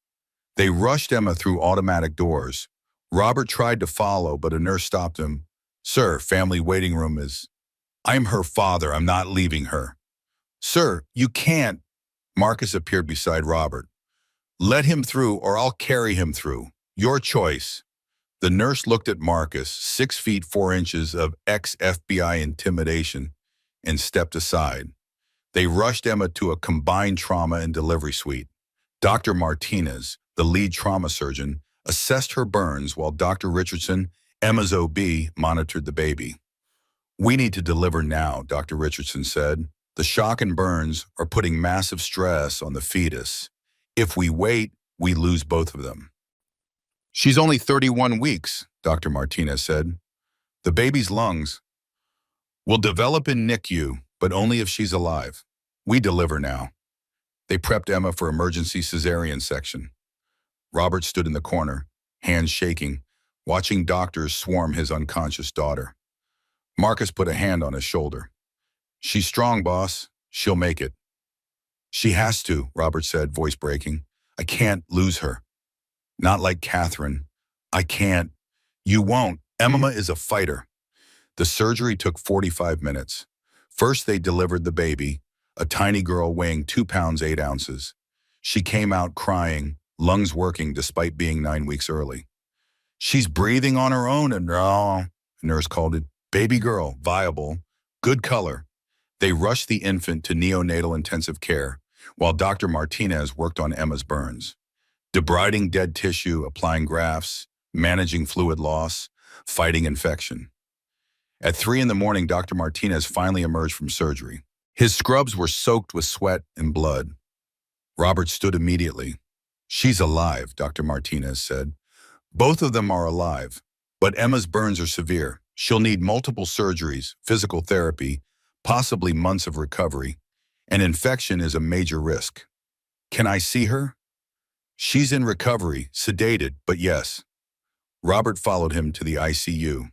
They rushed Emma through automatic doors. Robert tried to follow, but a nurse stopped him. Sir, family waiting room is... I'm her father. I'm not leaving her. Sir, you can't. Marcus appeared beside Robert. Let him through or I'll carry him through. Your choice. The nurse looked at Marcus, 6 feet 4 inches of ex-FBI intimidation, and stepped aside. They rushed Emma to a combined trauma and delivery suite. Dr. Martinez, the lead trauma surgeon, assessed her burns while Dr. Richardson, Emma's OB, monitored the baby. We need to deliver now, Dr. Richardson said. The shock and burns are putting massive stress on the fetus. If we wait, we lose both of them. She's only 31 weeks, Dr. Martinez said. The baby's lungs will develop in NICU, but only if she's alive. We deliver now. They prepped Emma for emergency cesarean section. Robert stood in the corner, hands shaking, watching doctors swarm his unconscious daughter. Marcus put a hand on his shoulder. She's strong, boss. She'll make it. She has to, Robert said, voice breaking. I can't lose her. Not like Catherine. I can't. You won't. Emma is a fighter. The surgery took 45 minutes. First, they delivered the baby, a tiny girl weighing 2 pounds 8 ounces. She came out crying, lungs working despite being 9 weeks early. She's breathing on her own and a nurse called it. Baby girl, viable, good color. They rushed the infant to neonatal intensive care while Dr. Martinez worked on Emma's burns. Debriding dead tissue, applying grafts, managing fluid loss, fighting infection. At 3 a.m, Dr. Martinez finally emerged from surgery. His scrubs were soaked with sweat and blood. Robert stood immediately. She's alive, Dr. Martinez said. Both of them are alive, but Emma's burns are severe. She'll need multiple surgeries, physical therapy, possibly months of recovery, and infection is a major risk. Can I see her? She's in recovery, sedated, but yes. Robert followed him to the ICU.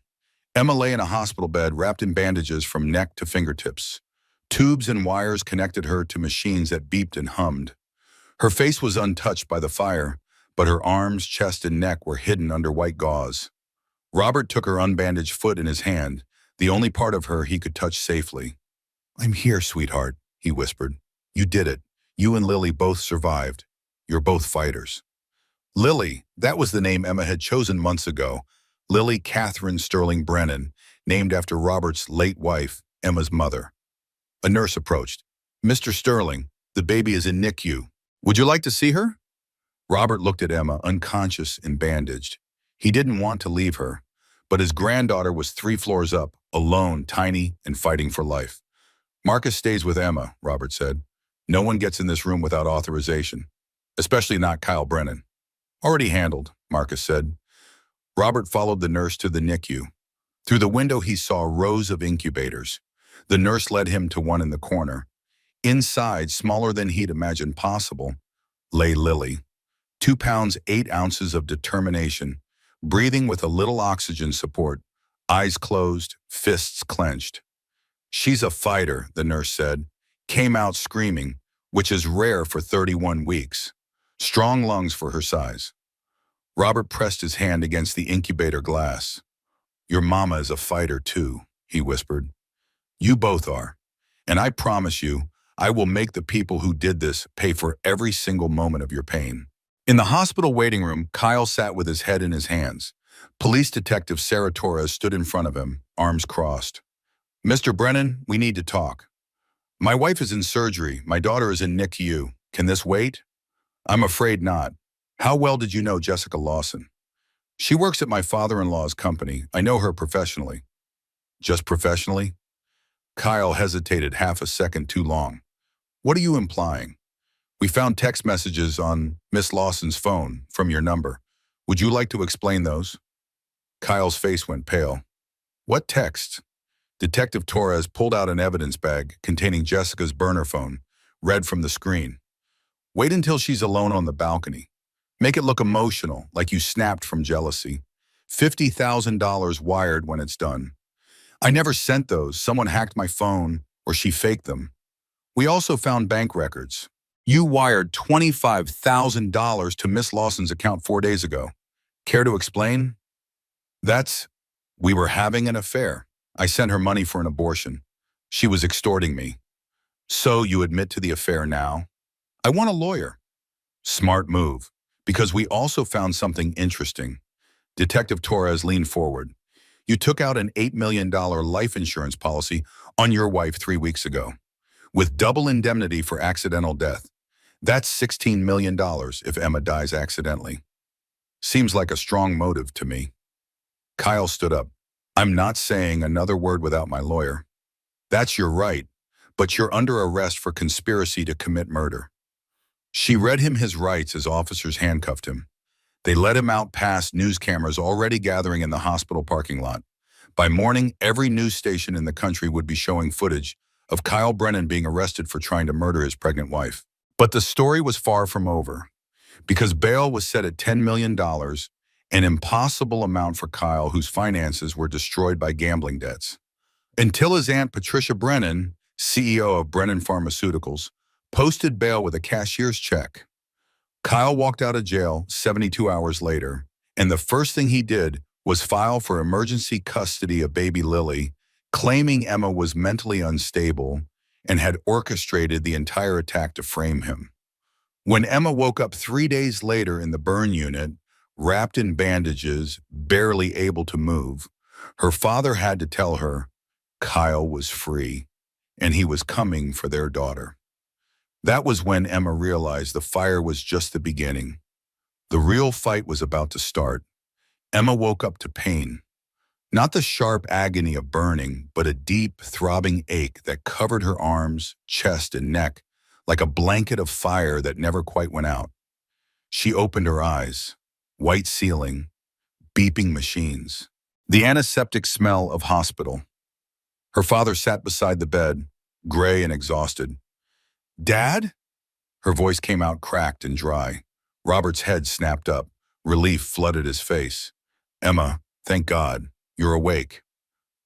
Emma lay in a hospital bed wrapped in bandages from neck to fingertips. Tubes and wires connected her to machines that beeped and hummed. Her face was untouched by the fire, but her arms, chest, and neck were hidden under white gauze. Robert took her unbandaged foot in his hand, the only part of her he could touch safely. "I'm here, sweetheart," he whispered. "You did it. You and Lily both survived. You're both fighters." Lily, that was the name Emma had chosen months ago. Lily Catherine Sterling Brennan, named after Robert's late wife, Emma's mother. A nurse approached. "Mr. Sterling, the baby is in NICU. Would you like to see her?" Robert looked at Emma, unconscious and bandaged. He didn't want to leave her, but his granddaughter was 3 floors up, alone, tiny, and fighting for life. "Marcus stays with Emma," Robert said. "No one gets in this room without authorization, especially not Kyle Brennan." "Already handled," Marcus said. Robert followed the nurse to the NICU. Through the window he saw rows of incubators. The nurse led him to one in the corner. Inside, smaller than he'd imagined possible, lay Lily. 2 pounds, 8 ounces of determination, breathing with a little oxygen support, eyes closed, fists clenched. "She's a fighter," the nurse said. "Came out screaming, which is rare for 31 weeks. Strong lungs for her size." Robert pressed his hand against the incubator glass. "Your mama is a fighter too," he whispered. "You both are. And I promise you, I will make the people who did this pay for every single moment of your pain." In the hospital waiting room, Kyle sat with his head in his hands. Police Detective Sarah Torres stood in front of him, arms crossed. "Mr. Brennan, we need to talk." "My wife is in surgery. My daughter is in NICU. Can this wait?" "I'm afraid not. How well did you know Jessica Lawson?" "She works at my father-in-law's company. I know her professionally." "Just professionally?" Kyle hesitated half a second too long. "What are you implying?" "We found text messages on Miss Lawson's phone from your number. Would you like to explain those?" Kyle's face went pale. "What text?" Detective Torres pulled out an evidence bag containing Jessica's burner phone, read from the screen. "Wait until she's alone on the balcony. Make it look emotional, like you snapped from jealousy. $50,000 wired when it's done." "I never sent those. Someone hacked my phone, or she faked them." "We also found bank records. You wired $25,000 to Miss Lawson's account 4 days ago. Care to explain?" We were having an affair. I sent her money for an abortion. She was extorting me." "So you admit to the affair now?" "I want a lawyer." "Smart move, because we also found something interesting." Detective Torres leaned forward. "You took out an $8 million life insurance policy on your wife 3 weeks ago, with double indemnity for accidental death. That's $16 million if Emma dies accidentally. Seems like a strong motive to me." Kyle stood up. "I'm not saying another word without my lawyer." "That's your right, but you're under arrest for conspiracy to commit murder." She read him his rights as officers handcuffed him. They led him out past news cameras already gathering in the hospital parking lot. By morning, every news station in the country would be showing footage of Kyle Brennan being arrested for trying to murder his pregnant wife. But the story was far from over, because bail was set at $10 million, an impossible amount for Kyle, whose finances were destroyed by gambling debts. Until his aunt Patricia Brennan, CEO of Brennan Pharmaceuticals, posted bail with a cashier's check. Kyle walked out of jail 72 hours later, and the first thing he did was file for emergency custody of baby Lily, claiming Emma was mentally unstable and had orchestrated the entire attack to frame him. When Emma woke up 3 days later in the burn unit, wrapped in bandages, barely able to move, her father had to tell her Kyle was free, and he was coming for their daughter. That was when Emma realized the fire was just the beginning. The real fight was about to start. Emma woke up to pain. Not the sharp agony of burning, but a deep, throbbing ache that covered her arms, chest, and neck like a blanket of fire that never quite went out. She opened her eyes. White ceiling, beeping machines, the antiseptic smell of hospital. Her father sat beside the bed, gray and exhausted. "Dad?" Her voice came out cracked and dry. Robert's head snapped up. Relief flooded his face. "Emma, thank God, you're awake."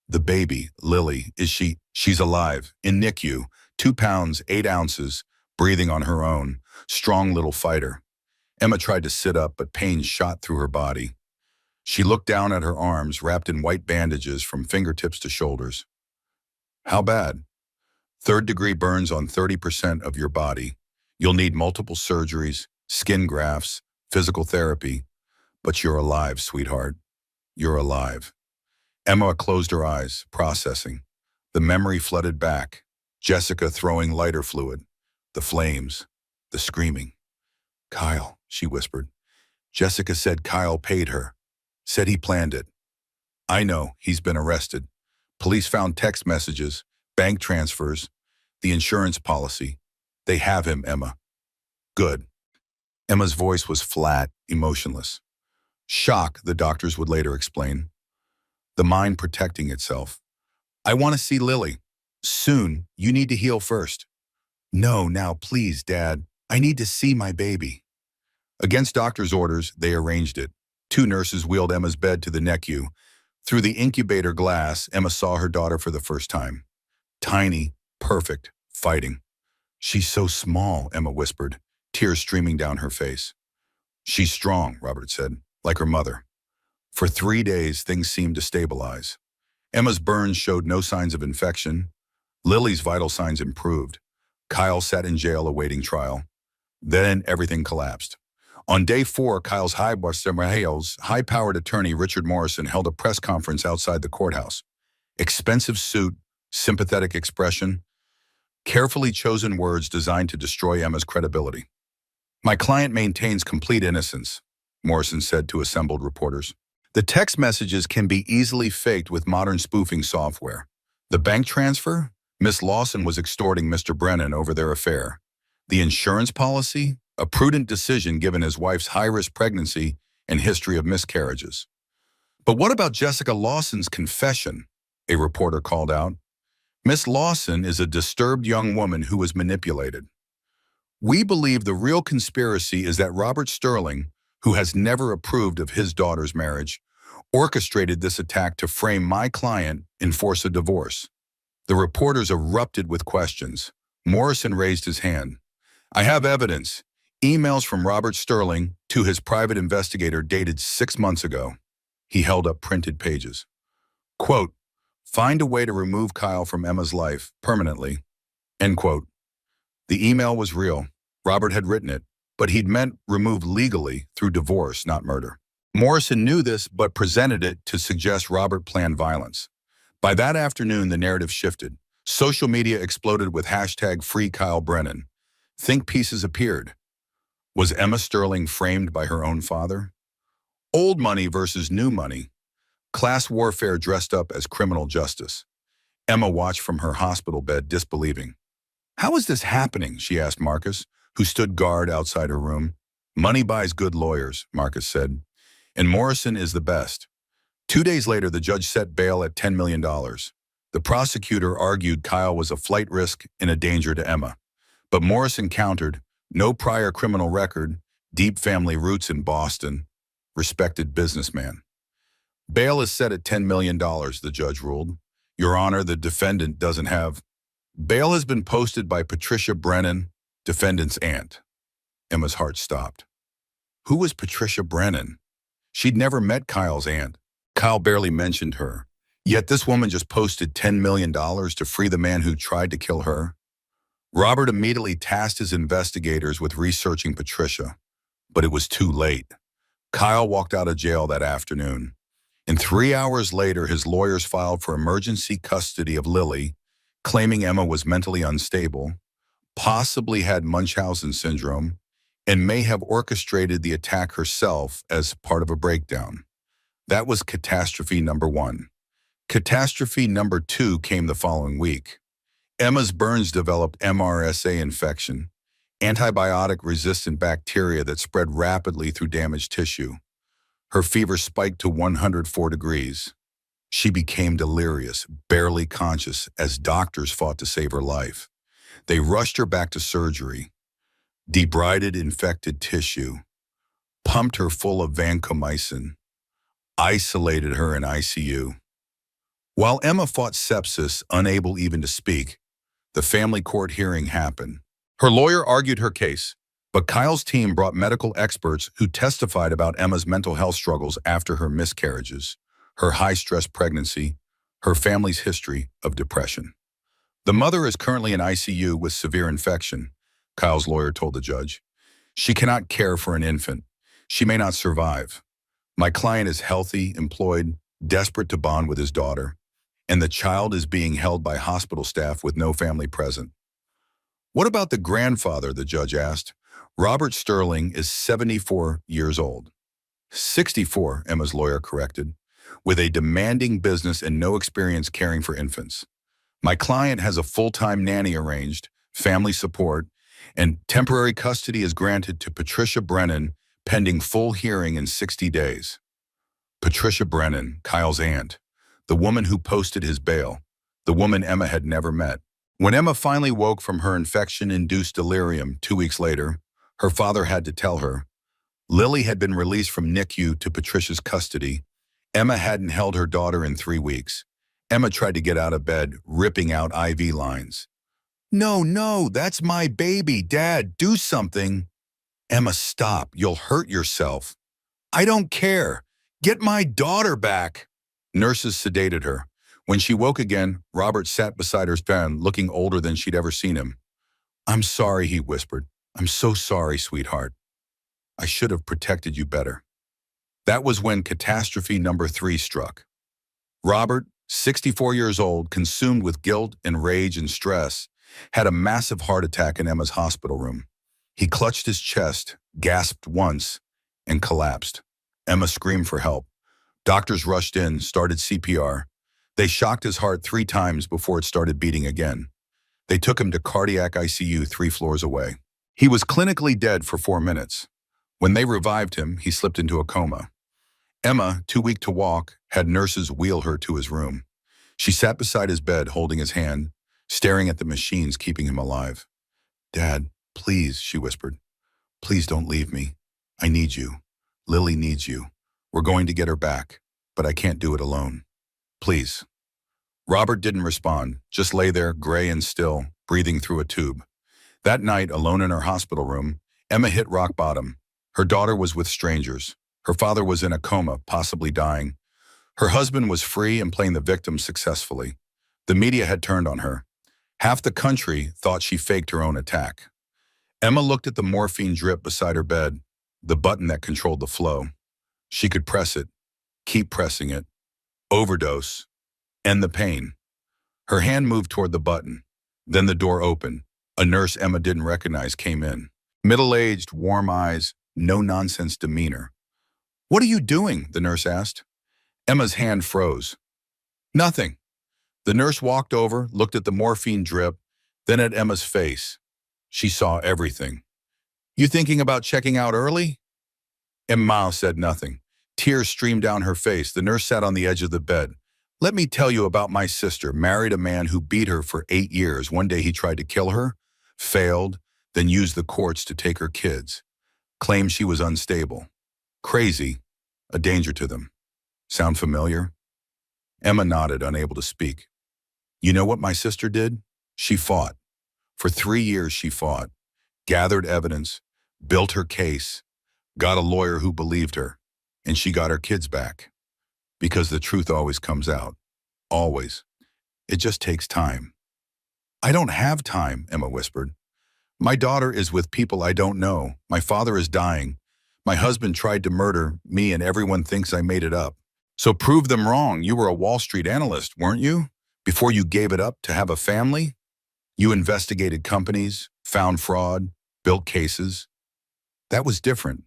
"The baby, Lily, is she?" "She's alive, in NICU, 2 pounds, 8 ounces, breathing on her own. Strong little fighter." Emma tried to sit up, but pain shot through her body. She looked down at her arms, wrapped in white bandages from fingertips to shoulders. How bad? Third-degree burns on 30% of your body. You'll need multiple surgeries, skin grafts, physical therapy. But you're alive, sweetheart. You're alive. Emma closed her eyes, processing. The memory flooded back. Jessica throwing lighter fluid. The flames. The screaming. Kyle, she whispered. Jessica said Kyle paid her. Said he planned it. I know, he's been arrested. Police found text messages, bank transfers, the insurance policy. They have him, Emma. Good. Emma's voice was flat, emotionless. Shock, the doctors would later explain. The mind protecting itself. I want to see Lily. Soon, you need to heal first. No, now please, Dad. I need to see my baby. Against doctor's orders, they arranged it. Two nurses wheeled Emma's bed to the NICU. Through the incubator glass, Emma saw her daughter for the first time. Tiny, perfect, fighting. She's so small, Emma whispered, tears streaming down her face. She's strong, Robert said, like her mother. For 3 days, things seemed to stabilize. Emma's burns showed no signs of infection. Lily's vital signs improved. Kyle sat in jail awaiting trial. Then everything collapsed. On day 4, Kyle's high-powered attorney, Richard Morrison, held a press conference outside the courthouse. Expensive suit, sympathetic expression, carefully chosen words designed to destroy Emma's credibility. My client maintains complete innocence, Morrison said to assembled reporters. The text messages can be easily faked with modern spoofing software. The bank transfer? Miss Lawson was extorting Mr. Brennan over their affair. The insurance policy? A prudent decision given his wife's high-risk pregnancy and history of miscarriages. But what about Jessica Lawson's confession? A reporter called out. Miss Lawson is a disturbed young woman who was manipulated. We believe the real conspiracy is that Robert Sterling, who has never approved of his daughter's marriage, orchestrated this attack to frame my client and force a divorce. The reporters erupted with questions. Morrison raised his hand. I have evidence. Emails from Robert Sterling to his private investigator dated 6 months ago. He held up printed pages. Quote, find a way to remove Kyle from Emma's life permanently. End quote. The email was real. Robert had written it, but he'd meant removed legally through divorce, not murder. Morrison knew this, but presented it to suggest Robert planned violence. By that afternoon, the narrative shifted. Social media exploded with hashtag #FreeKyleBrennan. Think pieces appeared. Was Emma Sterling framed by her own father? Old money versus new money. Class warfare dressed up as criminal justice. Emma watched from her hospital bed, disbelieving. How is this happening? She asked Marcus, who stood guard outside her room. Money buys good lawyers, Marcus said. And Morrison is the best. 2 days later, the judge set bail at $10 million. The prosecutor argued Kyle was a flight risk and a danger to Emma. But Morrison countered, no prior criminal record, deep family roots in Boston, respected businessman. Bail is set at $10 million, the judge ruled. Your Honor, the defendant doesn't have. Bail has been posted by Patricia Brennan, defendant's aunt. Emma's heart stopped. Who was Patricia Brennan? She'd never met Kyle's aunt. Kyle barely mentioned her. Yet this woman just posted $10 million to free the man who tried to kill her. Robert immediately tasked his investigators with researching Patricia, but it was too late. Kyle walked out of jail that afternoon. And 3 hours later, his lawyers filed for emergency custody of Lily, claiming Emma was mentally unstable, possibly had Munchausen syndrome, and may have orchestrated the attack herself as part of a breakdown. That was catastrophe number 1. Catastrophe number 2 came the following week. Emma's burns developed MRSA infection, antibiotic-resistant bacteria that spread rapidly through damaged tissue. Her fever spiked to 104 degrees. She became delirious, barely conscious, as doctors fought to save her life. They rushed her back to surgery, debrided infected tissue, pumped her full of vancomycin, isolated her in ICU. While Emma fought sepsis, unable even to speak, the family court hearing happened. Her lawyer argued her case. But Kyle's team brought medical experts who testified about Emma's mental health struggles after her miscarriages, her high-stress pregnancy, her family's history of depression. The mother is currently in ICU with severe infection, Kyle's lawyer told the judge. She cannot care for an infant. She may not survive. My client is healthy, employed, desperate to bond with his daughter, and the child is being held by hospital staff with no family present. What about the grandfather, the judge asked. Robert Sterling is 74 years old. 64, Emma's lawyer corrected, with a demanding business and no experience caring for infants. My client has a full-time nanny arranged, family support, and temporary custody is granted to Patricia Brennan pending full hearing in 60 days. Patricia Brennan, Kyle's aunt, the woman who posted his bail, the woman Emma had never met. When Emma finally woke from her infection-induced delirium 2 weeks later, her father had to tell her, Lily had been released from NICU to Patricia's custody. Emma hadn't held her daughter in 3 weeks. Emma tried to get out of bed, ripping out IV lines. No, no, that's my baby. Dad, do something. Emma, stop. You'll hurt yourself. I don't care. Get my daughter back. Nurses sedated her. When she woke again, Robert sat beside her bed, looking older than she'd ever seen him. I'm sorry, he whispered. I'm so sorry, sweetheart. I should have protected you better. That was when catastrophe number 3 struck. Robert, 64 years old, consumed with guilt and rage and stress, had a massive heart attack in Emma's hospital room. He clutched his chest, gasped once, and collapsed. Emma screamed for help. Doctors rushed in, started CPR. They shocked his heart 3 times before it started beating again. They took him to cardiac ICU 3 floors away. He was clinically dead for 4 minutes. When they revived him, he slipped into a coma. Emma, too weak to walk, had nurses wheel her to his room. She sat beside his bed, holding his hand, staring at the machines keeping him alive. Dad, please, she whispered. Please don't leave me. I need you. Lily needs you. We're going to get her back, but I can't do it alone. Please. Robert didn't respond, just lay there, gray and still, breathing through a tube. That night, alone in her hospital room, Emma hit rock bottom. Her daughter was with strangers. Her father was in a coma, possibly dying. Her husband was free and playing the victim successfully. The media had turned on her. Half the country thought she faked her own attack. Emma looked at the morphine drip beside her bed, the button that controlled the flow. She could press it, keep pressing it, overdose, end the pain. Her hand moved toward the button. Then the door opened. A nurse Emma didn't recognize came in. Middle-aged, warm eyes, no-nonsense demeanor. What are you doing? The nurse asked. Emma's hand froze. Nothing. The nurse walked over, looked at the morphine drip, then at Emma's face. She saw everything. You thinking about checking out early? Emma said nothing. Tears streamed down her face. The nurse sat on the edge of the bed. Let me tell you about my sister. Married a man who beat her for 8 years. One day he tried to kill her, failed, then used the courts to take her kids. Claimed she was unstable. Crazy, a danger to them. Sound familiar? Emma nodded, unable to speak. You know what my sister did? She fought. For 3 years she fought, gathered evidence, built her case, got a lawyer who believed her, and she got her kids back. Because the truth always comes out. Always. It just takes time. I don't have time, Emma whispered. My daughter is with people I don't know. My father is dying. My husband tried to murder me and everyone thinks I made it up. So prove them wrong. You were a Wall Street analyst, weren't you? Before you gave it up to have a family? You investigated companies, found fraud, built cases. That was different.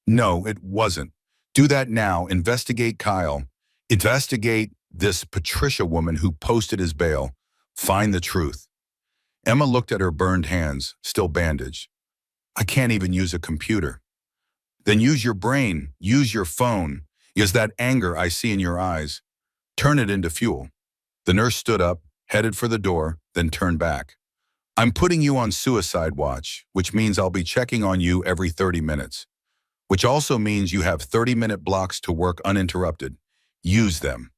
No, it wasn't. Do that now. Investigate Kyle. Investigate this Patricia woman who posted his bail. Find the truth. Emma looked at her burned hands, still bandaged. I can't even use a computer. Then use your brain. Use your phone. Use that anger I see in your eyes. Turn it into fuel. The nurse stood up, headed for the door, then turned back. I'm putting you on suicide watch, which means I'll be checking on you every 30 minutes. Which also means you have 30-minute blocks to work uninterrupted. Use them.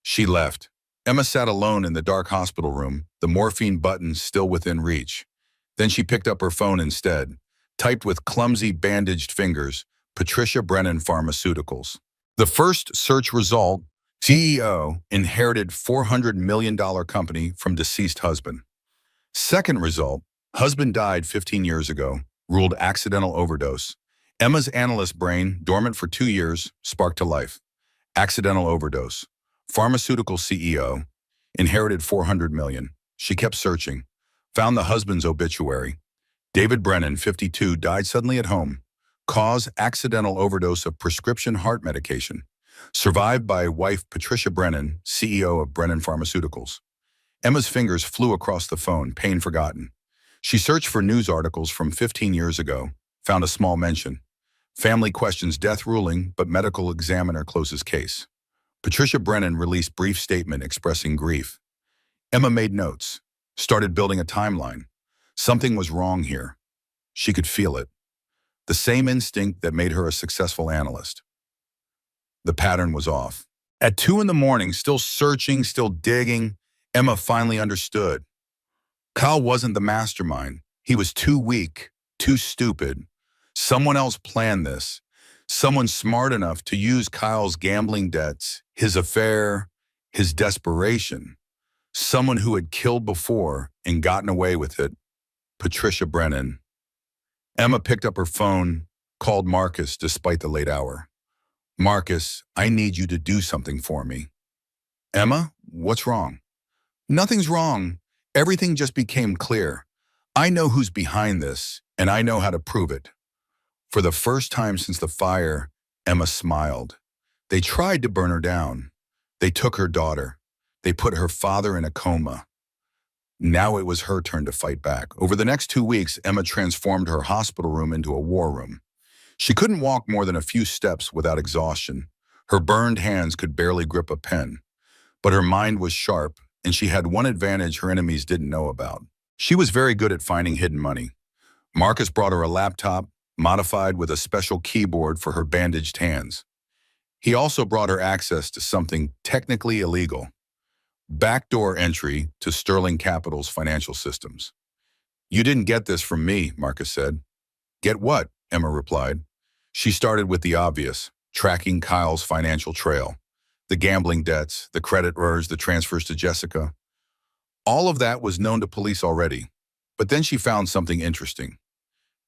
She left. Emma sat alone in the dark hospital room, the morphine button still within reach. Then she picked up her phone instead, typed with clumsy bandaged fingers, Patricia Brennan Pharmaceuticals. The first search result, CEO, inherited $400 million company from deceased husband. Second result, husband died 15 years ago, ruled accidental overdose. Emma's analyst brain, dormant for 2 years, sparked to life. Accidental overdose. Pharmaceutical CEO, inherited 400 million. She kept searching, found the husband's obituary. David Brennan, 52, died suddenly at home. Cause, accidental overdose of prescription heart medication. Survived by wife Patricia Brennan, CEO of Brennan Pharmaceuticals. Emma's fingers flew across the phone, pain forgotten. She searched for news articles from 15 years ago, found a small mention. Family questions death ruling, but medical examiner closes case. Patricia Brennan released brief statement expressing grief. Emma made notes, started building a timeline. Something was wrong here. She could feel it. The same instinct that made her a successful analyst. The pattern was off. At 2 in the morning, still searching, still digging, Emma finally understood. Kyle wasn't the mastermind. He was too weak, too stupid. Someone else planned this. Someone smart enough to use Kyle's gambling debts, his affair, his desperation. Someone who had killed before and gotten away with it. Patricia Brennan. Emma picked up her phone, called Marcus despite the late hour. Marcus, I need you to do something for me. Emma, what's wrong? Nothing's wrong. Everything just became clear. I know who's behind this, and I know how to prove it. For the first time since the fire, Emma smiled. They tried to burn her down. They took her daughter. They put her father in a coma. Now it was her turn to fight back. Over the next 2 weeks, Emma transformed her hospital room into a war room. She couldn't walk more than a few steps without exhaustion. Her burned hands could barely grip a pen. But her mind was sharp, and she had one advantage her enemies didn't know about. She was very good at finding hidden money. Marcus brought her a laptop, modified with a special keyboard for her bandaged hands. He also brought her access to something technically illegal. Backdoor entry to Sterling Capital's financial systems. You didn't get this from me, Marcus said. Get what? Emma replied. She started with the obvious, tracking Kyle's financial trail. The gambling debts, the credit errors, the transfers to Jessica. All of that was known to police already. But then she found something interesting.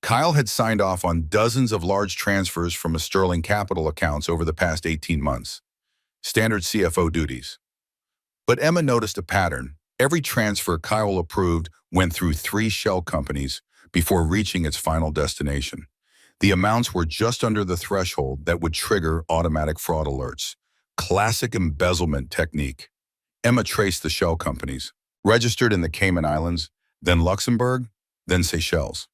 Kyle had signed off on dozens of large transfers from a Sterling Capital accounts over the past 18 months. Standard CFO duties. But Emma noticed a pattern. Every transfer Kyle approved went through 3 shell companies before reaching its final destination. The amounts were just under the threshold that would trigger automatic fraud alerts. Classic embezzlement technique. Emma traced the shell companies, registered in the Cayman Islands, then Luxembourg, then Seychelles.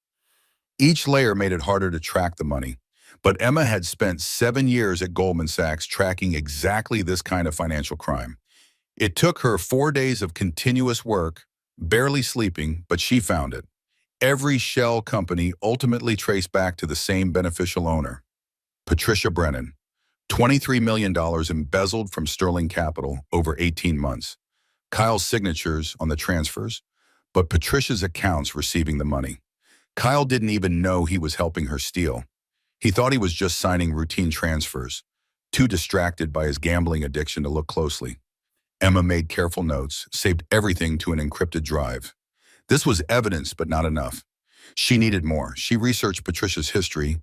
Each layer made it harder to track the money, but Emma had spent 7 years at Goldman Sachs tracking exactly this kind of financial crime. It took her 4 days of continuous work, barely sleeping, but she found it. Every shell company ultimately traced back to the same beneficial owner, Patricia Brennan. $23 million embezzled from Sterling Capital over 18 months. Kyle's signatures on the transfers, but Patricia's accounts receiving the money. Kyle didn't even know he was helping her steal. He thought he was just signing routine transfers, too distracted by his gambling addiction to look closely. Emma made careful notes, saved everything to an encrypted drive. This was evidence, but not enough. She needed more. She researched Patricia's history,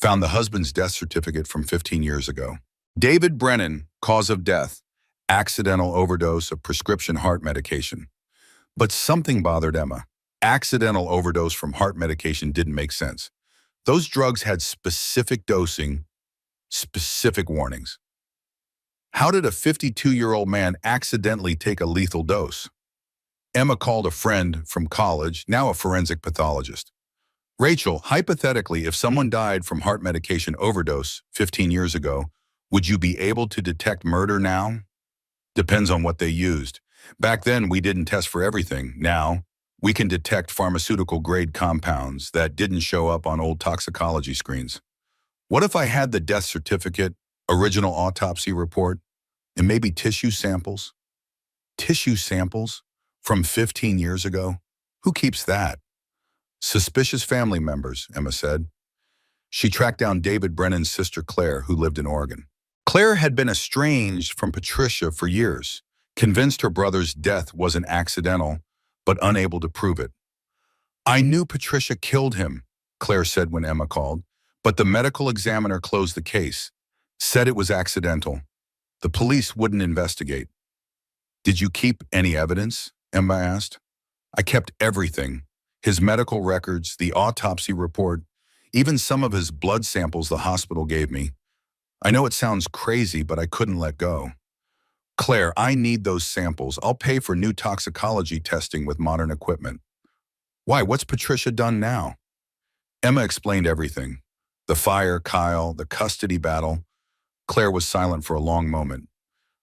found the husband's death certificate from 15 years ago. David Brennan, cause of death, accidental overdose of prescription heart medication. But something bothered Emma. Accidental overdose from heart medication didn't make sense. Those drugs had specific dosing, specific warnings. How did a 52-year-old man accidentally take a lethal dose? Emma called a friend from college, now a forensic pathologist. Rachel, hypothetically, if someone died from heart medication overdose 15 years ago, would you be able to detect murder now? Depends on what they used. Back then, we didn't test for everything. Now, we can detect pharmaceutical-grade compounds that didn't show up on old toxicology screens. What if I had the death certificate, original autopsy report, and maybe tissue samples? Tissue samples from 15 years ago? Who keeps that? Suspicious family members, Emma said. She tracked down David Brennan's sister Claire, who lived in Oregon. Claire had been estranged from Patricia for years, convinced her brother's death wasn't accidental, but unable to prove it. I knew Patricia killed him, Claire said when Emma called, but the medical examiner closed the case, said it was accidental. The police wouldn't investigate. Did you keep any evidence? Emma asked. I kept everything. His medical records, the autopsy report, even some of his blood samples the hospital gave me. I know it sounds crazy, but I couldn't let go. Claire, I need those samples. I'll pay for new toxicology testing with modern equipment. Why, what's Patricia done now? Emma explained everything. The fire, Kyle, the custody battle. Claire was silent for a long moment.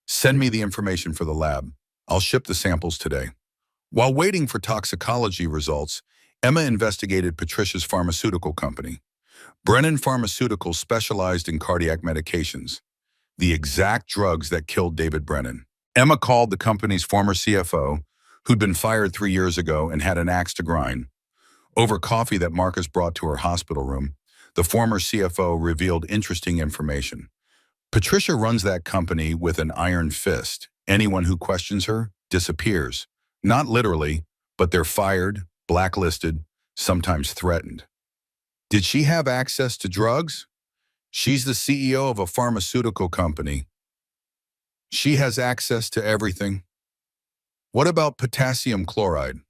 Send me the information for the lab. I'll ship the samples today. While waiting for toxicology results, Emma investigated Patricia's pharmaceutical company. Brennan Pharmaceuticals specialized in cardiac medications, the exact drugs that killed David Brennan. Emma called the company's former CFO, who'd been fired 3 years ago and had an axe to grind. Over coffee that Marcus brought to her hospital room, the former CFO revealed interesting information. Patricia runs that company with an iron fist. Anyone who questions her disappears. Not literally, but they're fired, blacklisted, sometimes threatened. Did she have access to drugs? She's the CEO of a pharmaceutical company. She has access to everything. What about potassium chloride?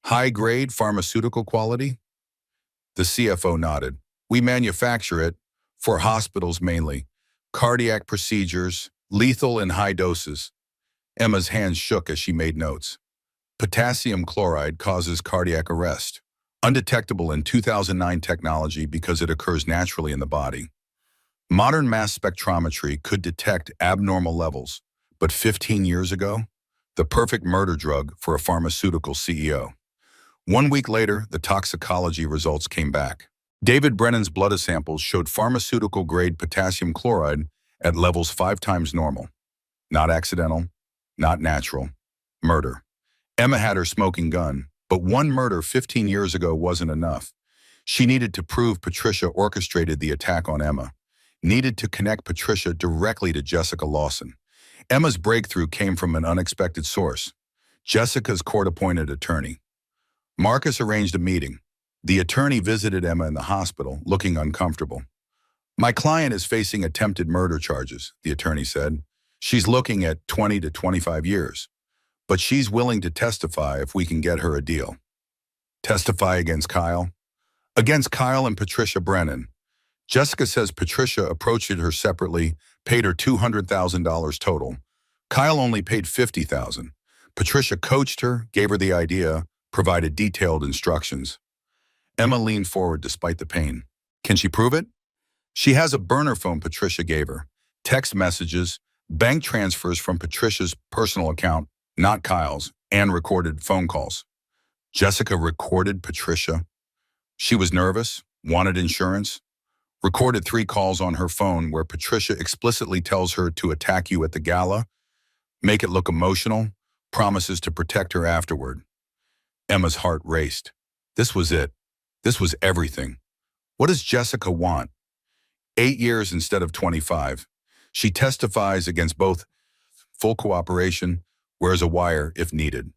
High-grade pharmaceutical quality? The CFO nodded. We manufacture it, for hospitals mainly. Cardiac procedures, lethal in high doses. Emma's hands shook as she made notes. Potassium chloride causes cardiac arrest. Undetectable in 2009 technology because it occurs naturally in the body. Modern mass spectrometry could detect abnormal levels, but 15 years ago, the perfect murder drug for a pharmaceutical CEO. 1 week later, the toxicology results came back. David Brennan's blood samples showed pharmaceutical-grade potassium chloride at levels 5 times normal. Not accidental, not natural. Murder. Emma had her smoking gun, but one murder 15 years ago wasn't enough. She needed to prove Patricia orchestrated the attack on Emma. Needed to connect Patricia directly to Jessica Lawson. Emma's breakthrough came from an unexpected source. Jessica's court-appointed attorney. Marcus arranged a meeting. The attorney visited Emma in the hospital, looking uncomfortable. My client is facing attempted murder charges, the attorney said. She's looking at 20 to 25 years. But she's willing to testify if we can get her a deal. Testify against Kyle? Against Kyle and Patricia Brennan. Jessica says Patricia approached her separately, paid her $200,000 total. Kyle only paid $50,000. Patricia coached her, gave her the idea, provided detailed instructions. Emma leaned forward despite the pain. Can she prove it? She has a burner phone Patricia gave her. Text messages, bank transfers from Patricia's personal account, not Kyle's, and recorded phone calls. Jessica recorded Patricia. She was nervous, wanted insurance, recorded 3 calls on her phone where Patricia explicitly tells her to attack you at the gala, make it look emotional, promises to protect her afterward. Emma's heart raced. This was it. This was everything. What does Jessica want? 8 years instead of 25. She testifies against both full cooperation, wears a wire if needed.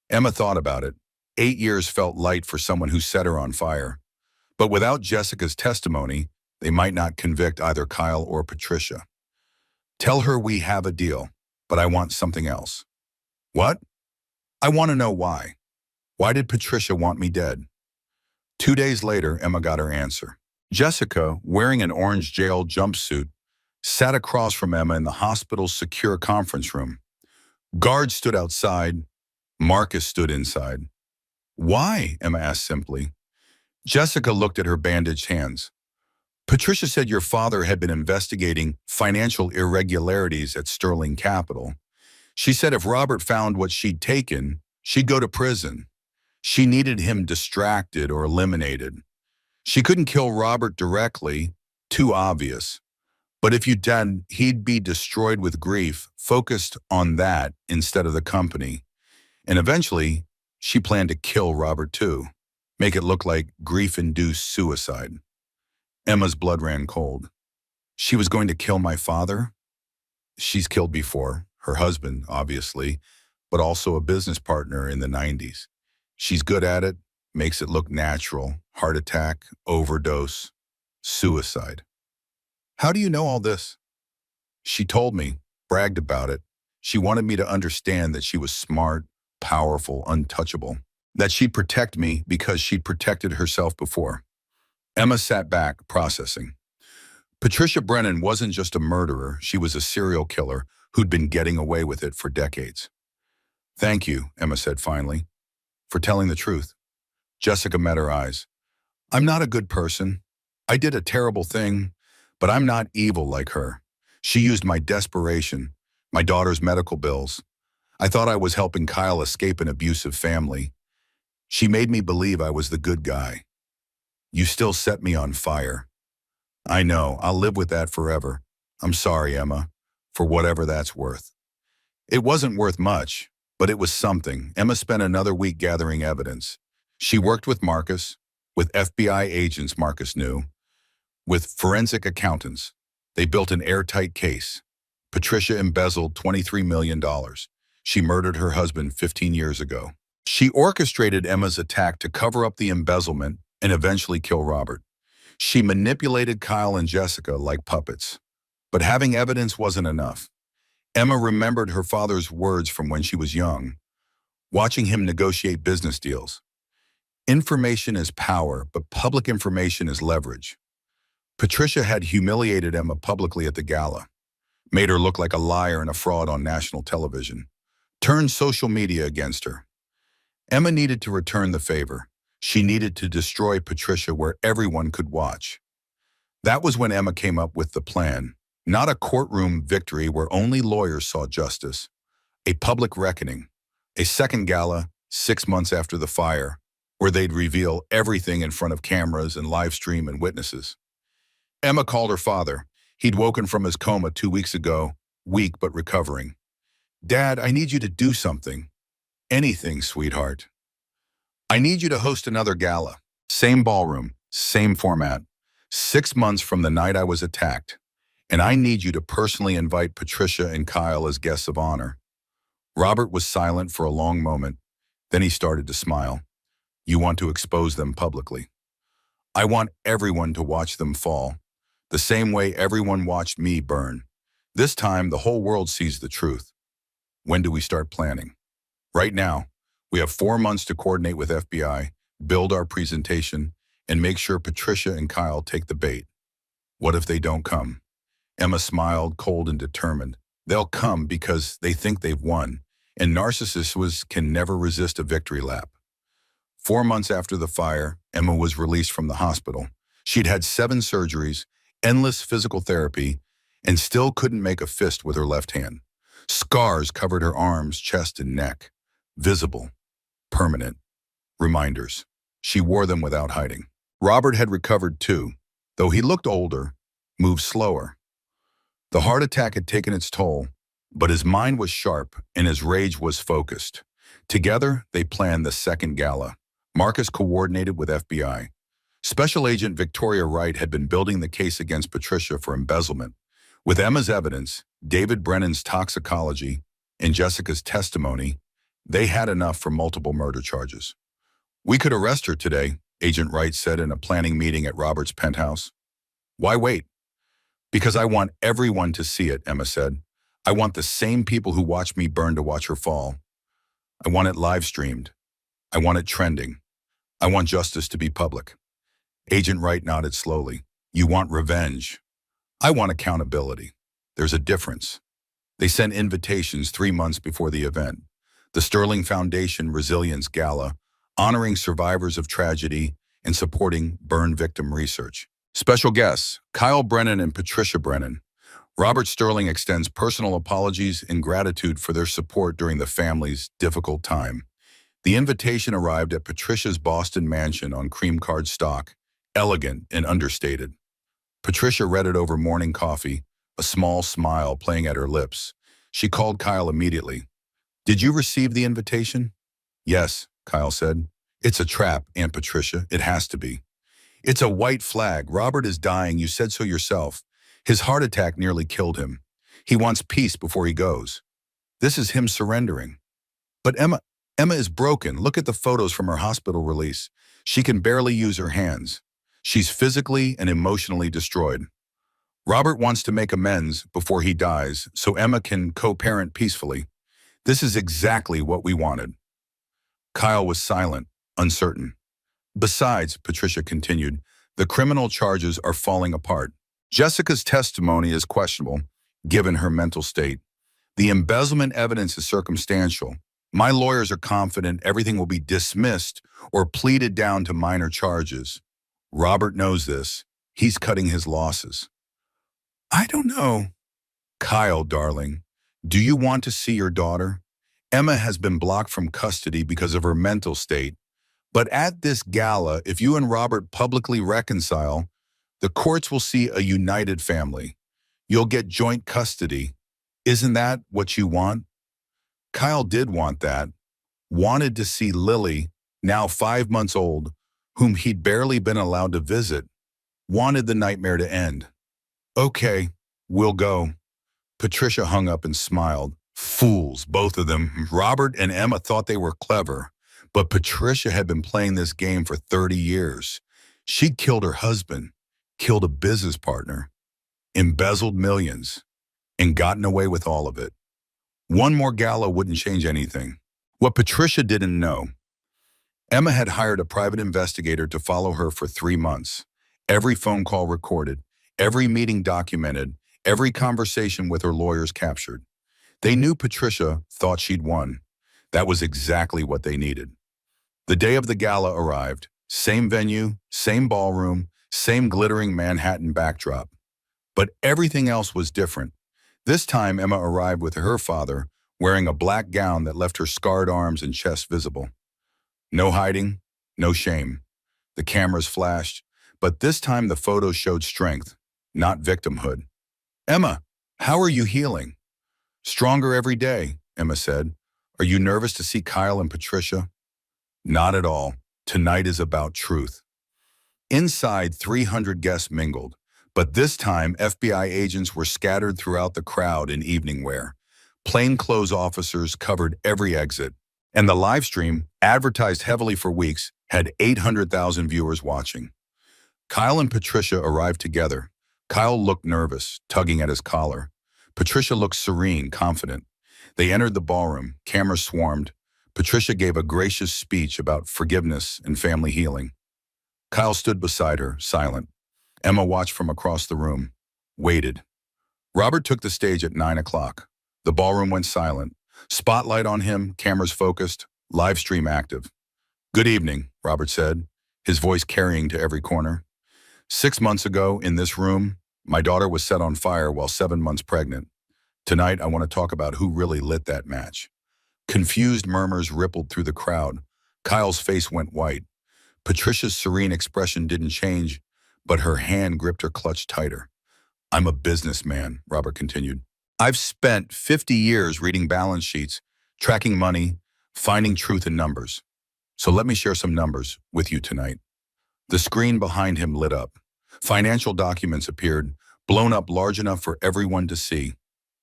Emma thought about it. 8 years felt light for someone who set her on fire. But without Jessica's testimony, they might not convict either Kyle or Patricia. Tell her we have a deal, but I want something else. What? I want to know why. Why did Patricia want me dead? 2 days later, Emma got her answer. Jessica, wearing an orange jail jumpsuit, sat across from Emma in the hospital's secure conference room. Guards stood outside. Marcus stood inside. Why? Emma asked simply. Jessica looked at her bandaged hands. Patricia said your father had been investigating financial irregularities at Sterling Capital. She said if Robert found what she'd taken, she'd go to prison. She needed him distracted or eliminated. She couldn't kill Robert directly, too obvious. But if you did, he'd be destroyed with grief, focused on that instead of the company. And eventually, she planned to kill Robert too. make it look like grief-induced suicide. Emma's blood ran cold. She was going to kill my father? She's killed before, her husband, obviously, but also a business partner in the 90s. She's good at it, makes it look natural. Heart attack, overdose, suicide. How do you know all this? She told me, bragged about it. She wanted me to understand that she was smart, powerful, untouchable. That she'd protect me because she'd protected herself before. Emma sat back, processing. Patricia Brennan wasn't just a murderer, she was a serial killer who'd been getting away with it for decades. Thank you, Emma said finally, for telling the truth. Jessica met her eyes. I'm not a good person. I did a terrible thing, but I'm not evil like her. She used my desperation, my daughter's medical bills. I thought I was helping Kyle escape an abusive family. She made me believe I was the good guy. You still set me on fire. I know, I'll live with that forever. I'm sorry, Emma, for whatever that's worth. It wasn't worth much, but it was something. Emma spent another week gathering evidence. She worked with Marcus, with FBI agents Marcus knew, with forensic accountants. They built an airtight case. Patricia embezzled $23 million. She murdered her husband 15 years ago. She orchestrated Emma's attack to cover up the embezzlement and eventually kill Robert. She manipulated Kyle and Jessica like puppets. But having evidence wasn't enough. Emma remembered her father's words from when she was young, watching him negotiate business deals. Information is power, but public information is leverage. Patricia had humiliated Emma publicly at the gala, made her look like a liar and a fraud on national television, turned social media against her. Emma needed to return the favor. She needed to destroy Patricia where everyone could watch. That was when Emma came up with the plan. Not a courtroom victory where only lawyers saw justice. A public reckoning. A second gala, 6 months after the fire, where they'd reveal everything in front of cameras and live stream and witnesses. Emma called her father. He'd woken from his coma 2 weeks ago, weak but recovering. Dad, I need you to do something. Anything, sweetheart. I need you to host another gala. Same ballroom, same format. 6 months from the night I was attacked. And I need you to personally invite Patricia and Kyle as guests of honor. Robert was silent for a long moment. Then he started to smile. You want to expose them publicly. I want everyone to watch them fall, the same way everyone watched me burn. This time, the whole world sees the truth. When do we start planning? Right now. We have 4 months to coordinate with FBI, build our presentation, and make sure Patricia and Kyle take the bait. What if they don't come? Emma smiled, cold and determined. They'll come because they think they've won, and narcissists can never resist a victory lap. 4 months after the fire, Emma was released from the hospital. She'd had 7 surgeries, endless physical therapy, and still couldn't make a fist with her left hand. Scars covered her arms, chest, and neck. Visible. Permanent. Reminders. She wore them without hiding. Robert had recovered too, though he looked older, moved slower. The heart attack had taken its toll, but his mind was sharp and his rage was focused. Together, they planned the second gala. Marcus coordinated with FBI. Special Agent Victoria Wright had been building the case against Patricia for embezzlement. With Emma's evidence, David Brennan's toxicology, and Jessica's testimony, they had enough for multiple murder charges. We could arrest her today, Agent Wright said in a planning meeting at Robert's penthouse. Why wait? Because I want everyone to see it, Emma said. I want the same people who watched me burn to watch her fall. I want it live streamed. I want it trending. I want justice to be public. Agent Wright nodded slowly. You want revenge. I want accountability. There's a difference. They sent invitations 3 months before the event. The Sterling Foundation Resilience Gala, honoring survivors of tragedy and supporting burn victim research. Special guests, Kyle Brennan and Patricia Brennan. Robert Sterling extends personal apologies and gratitude for their support during the family's difficult time. The invitation arrived at Patricia's Boston mansion on cream-card stock, elegant and understated. Patricia read it over morning coffee, a small smile playing at her lips. She called Kyle immediately. Did you receive the invitation? Yes, Kyle said. It's a trap, Aunt Patricia. It has to be. It's a white flag. Robert is dying. You said so yourself. His heart attack nearly killed him. He wants peace before he goes. This is him surrendering. But Emma is broken. Look at the photos from her hospital release. She can barely use her hands. She's physically and emotionally destroyed. Robert wants to make amends before he dies so Emma can co-parent peacefully. This is exactly what we wanted. Kyle was silent, uncertain. Besides, Patricia continued, the criminal charges are falling apart. Jessica's testimony is questionable, given her mental state. The embezzlement evidence is circumstantial. My lawyers are confident everything will be dismissed or pleaded down to minor charges. Robert knows this. He's cutting his losses. I don't know. Kyle, darling, do you want to see your daughter? Emma has been blocked from custody because of her mental state. But at this gala, if you and Robert publicly reconcile, the courts will see a united family. You'll get joint custody. Isn't that what you want? Kyle did want that. Wanted to see Lily, now 5 months old, whom he'd barely been allowed to visit. Wanted the nightmare to end. Okay, we'll go. Patricia hung up and smiled. Fools, both of them. Robert and Emma thought they were clever, but Patricia had been playing this game for 30 years. She'd killed her husband, killed a business partner, embezzled millions, and gotten away with all of it. One more gala wouldn't change anything. What Patricia didn't know, Emma had hired a private investigator to follow her for 3 months. Every phone call recorded, every meeting documented, every conversation with her lawyers captured. They knew Patricia thought she'd won. That was exactly what they needed. The day of the gala arrived. Same venue, same ballroom, same glittering Manhattan backdrop. But everything else was different. This time, Emma arrived with her father, wearing a black gown that left her scarred arms and chest visible. No hiding, no shame. The cameras flashed, but this time the photos showed strength, not victimhood. Emma, how are you healing? Stronger every day, Emma said. Are you nervous to see Kyle and Patricia? Not at all. Tonight is about truth. Inside, 300 guests mingled, but this time FBI agents were scattered throughout the crowd in evening wear. Plainclothes officers covered every exit, and the live stream, advertised heavily for weeks, had 800,000 viewers watching. Kyle and Patricia arrived together. Kyle looked nervous, tugging at his collar. Patricia looked serene, confident. They entered the ballroom. Cameras swarmed. Patricia gave a gracious speech about forgiveness and family healing. Kyle stood beside her, silent. Emma watched from across the room, waited. Robert took the stage at 9 o'clock. The ballroom went silent. Spotlight on him, cameras focused, live stream active. Good evening, Robert said, his voice carrying to every corner. 6 months ago, in this room, my daughter was set on fire while 7 months pregnant. Tonight, I want to talk about who really lit that match. Confused murmurs rippled through the crowd. Kyle's face went white. Patricia's serene expression didn't change, but her hand gripped her clutch tighter. I'm a businessman, Robert continued. I've spent 50 years reading balance sheets, tracking money, finding truth in numbers. So let me share some numbers with you tonight. The screen behind him lit up. Financial documents appeared, blown up large enough for everyone to see.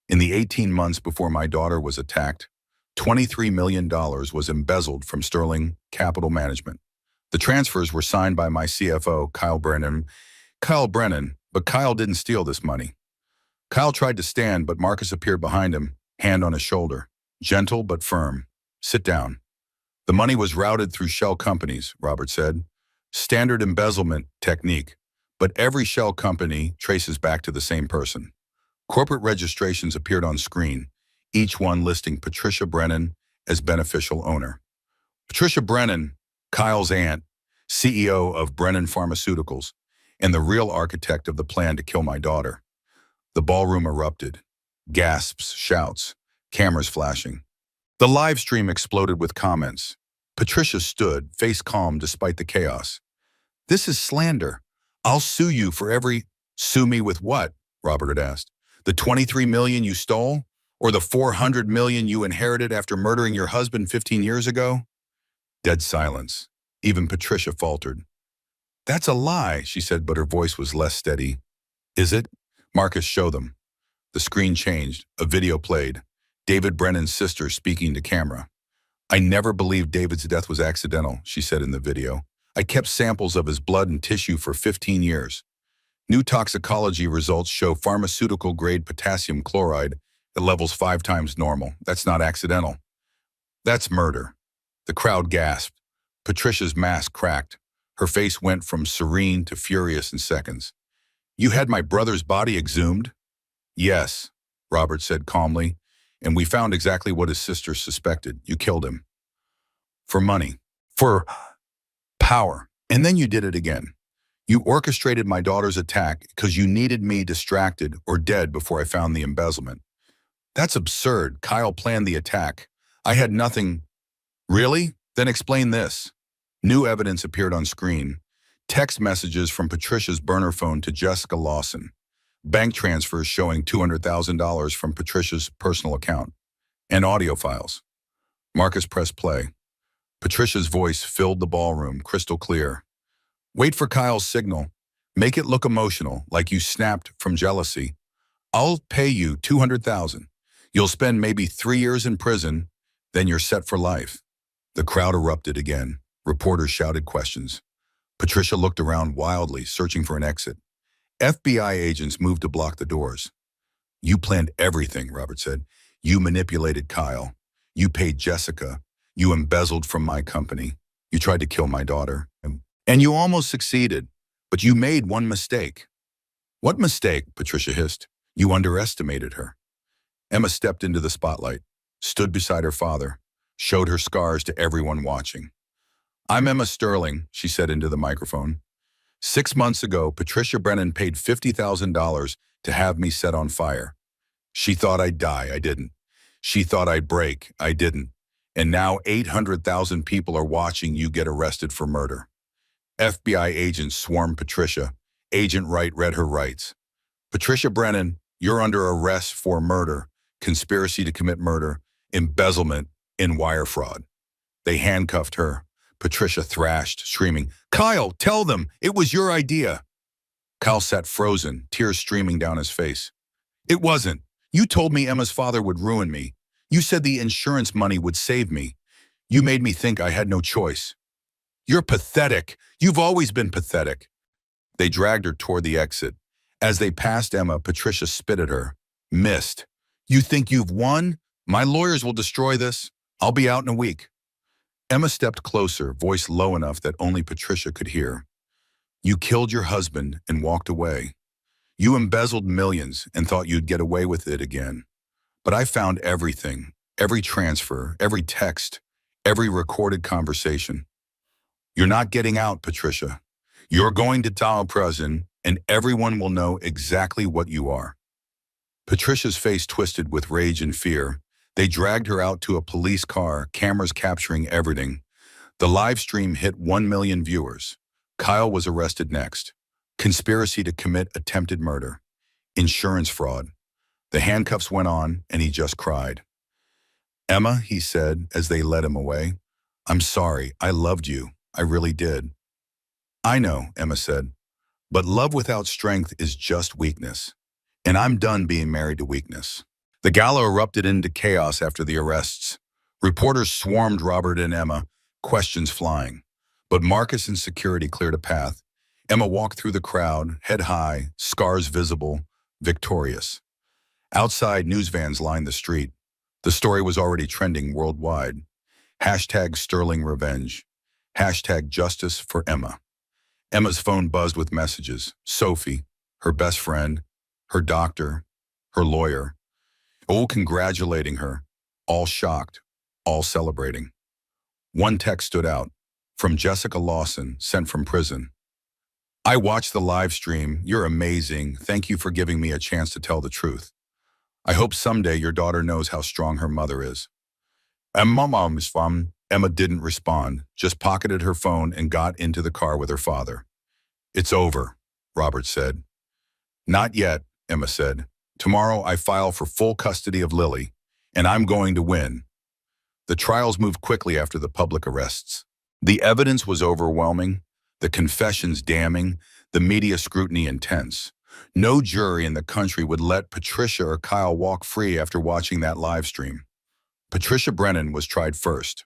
In the 18 months before my daughter was attacked, $23 million was embezzled from Sterling Capital Management. The transfers were signed by my CFO, Kyle Brennan, but Kyle didn't steal this money. Kyle tried to stand, but Marcus appeared behind him, hand on his shoulder. Gentle but firm. Sit down. The money was routed through shell companies, Robert said. Standard embezzlement technique, but every shell company traces back to the same person. Corporate registrations appeared on screen, each one listing Patricia Brennan as beneficial owner. Patricia Brennan, Kyle's aunt, CEO of Brennan Pharmaceuticals, and the real architect of the plan to kill my daughter. The ballroom erupted. Gasps, shouts, cameras flashing. The live stream exploded with comments. Patricia stood, face calm despite the chaos. This is slander. I'll sue you for every... Sue me with what? Robert had asked. The $23 million you stole? Or the $400 million you inherited after murdering your husband 15 years ago? Dead silence. Even Patricia faltered. That's a lie, she said, but her voice was less steady. Is it? Marcus, show them. The screen changed. A video played. David Brennan's sister speaking to camera. I never believed David's death was accidental, she said in the video. I kept samples of his blood and tissue for 15 years. New toxicology results show pharmaceutical-grade potassium chloride at levels 5 times normal. That's not accidental. That's murder. The crowd gasped. Patricia's mask cracked. Her face went from serene to furious in seconds. You had my brother's body exhumed? Yes, Robert said calmly, and we found exactly what his sister suspected. You killed him. For money. For power. And then you did it again. You orchestrated my daughter's attack because you needed me distracted or dead before I found the embezzlement. That's absurd. Kyle planned the attack. I had nothing. Really? Then explain this. New evidence appeared on screen. Text messages from Patricia's burner phone to Jessica Lawson. Bank transfers showing $200,000 from Patricia's personal account. And audio files. Marcus pressed play. Patricia's voice filled the ballroom, crystal clear. Wait for Kyle's signal. Make it look emotional, like you snapped from jealousy. I'll pay you $200,000. You'll spend maybe 3 years in prison, then you're set for life. The crowd erupted again. Reporters shouted questions. Patricia looked around wildly, searching for an exit. FBI agents moved to block the doors. You planned everything, Robert said. You manipulated Kyle. You paid Jessica. You embezzled from my company. You tried to kill my daughter. And you almost succeeded, but you made one mistake. What mistake? Patricia hissed. You underestimated her. Emma stepped into the spotlight, stood beside her father, showed her scars to everyone watching. I'm Emma Sterling, she said into the microphone. 6 months ago, Patricia Brennan paid $50,000 to have me set on fire. She thought I'd die, I didn't. She thought I'd break, I didn't. And now 800,000 people are watching you get arrested for murder. FBI agents swarmed Patricia. Agent Wright read her rights. Patricia Brennan, you're under arrest for murder, conspiracy to commit murder, embezzlement, and wire fraud. They handcuffed her. Patricia thrashed, screaming, Kyle, tell them, it was your idea. Kyle sat frozen, tears streaming down his face. It wasn't. You told me Emma's father would ruin me. You said the insurance money would save me. You made me think I had no choice. You're pathetic. You've always been pathetic. They dragged her toward the exit. As they passed Emma, Patricia spit at her. Missed. You think you've won? My lawyers will destroy this. I'll be out in a week. Emma stepped closer, voice low enough that only Patricia could hear. You killed your husband and walked away. You embezzled millions and thought you'd get away with it again. But I found everything, every transfer, every text, every recorded conversation. You're not getting out, Patricia. You're going to Tahoe prison, and everyone will know exactly what you are. Patricia's face twisted with rage and fear. They dragged her out to a police car, cameras capturing everything. The live stream hit 1 million viewers. Kyle was arrested next. Conspiracy to commit attempted murder. Insurance fraud. The handcuffs went on, and he just cried. Emma, he said as they led him away, I'm sorry, I loved you. I really did. I know, Emma said, but love without strength is just weakness. And I'm done being married to weakness. The gala erupted into chaos after the arrests. Reporters swarmed Robert and Emma, questions flying. But Marcus and security cleared a path. Emma walked through the crowd, head high, scars visible, victorious. Outside, news vans lined the street. The story was already trending worldwide. Hashtag Sterling Revenge. Hashtag Justice for Emma. Emma's phone buzzed with messages. Sophie, her best friend, her doctor, her lawyer, all congratulating her, all shocked, all celebrating. One text stood out, from Jessica Lawson, sent from prison. I watched the live stream. You're amazing. Thank you for giving me a chance to tell the truth. I hope someday your daughter knows how strong her mother is. And my mom is fine. Emma didn't respond, just pocketed her phone and got into the car with her father. It's over, Robert said. Not yet, Emma said. Tomorrow I file for full custody of Lily, and I'm going to win. The trials moved quickly after the public arrests. The evidence was overwhelming, the confessions damning, the media scrutiny intense. No jury in the country would let Patricia or Kyle walk free after watching that live stream. Patricia Brennan was tried first.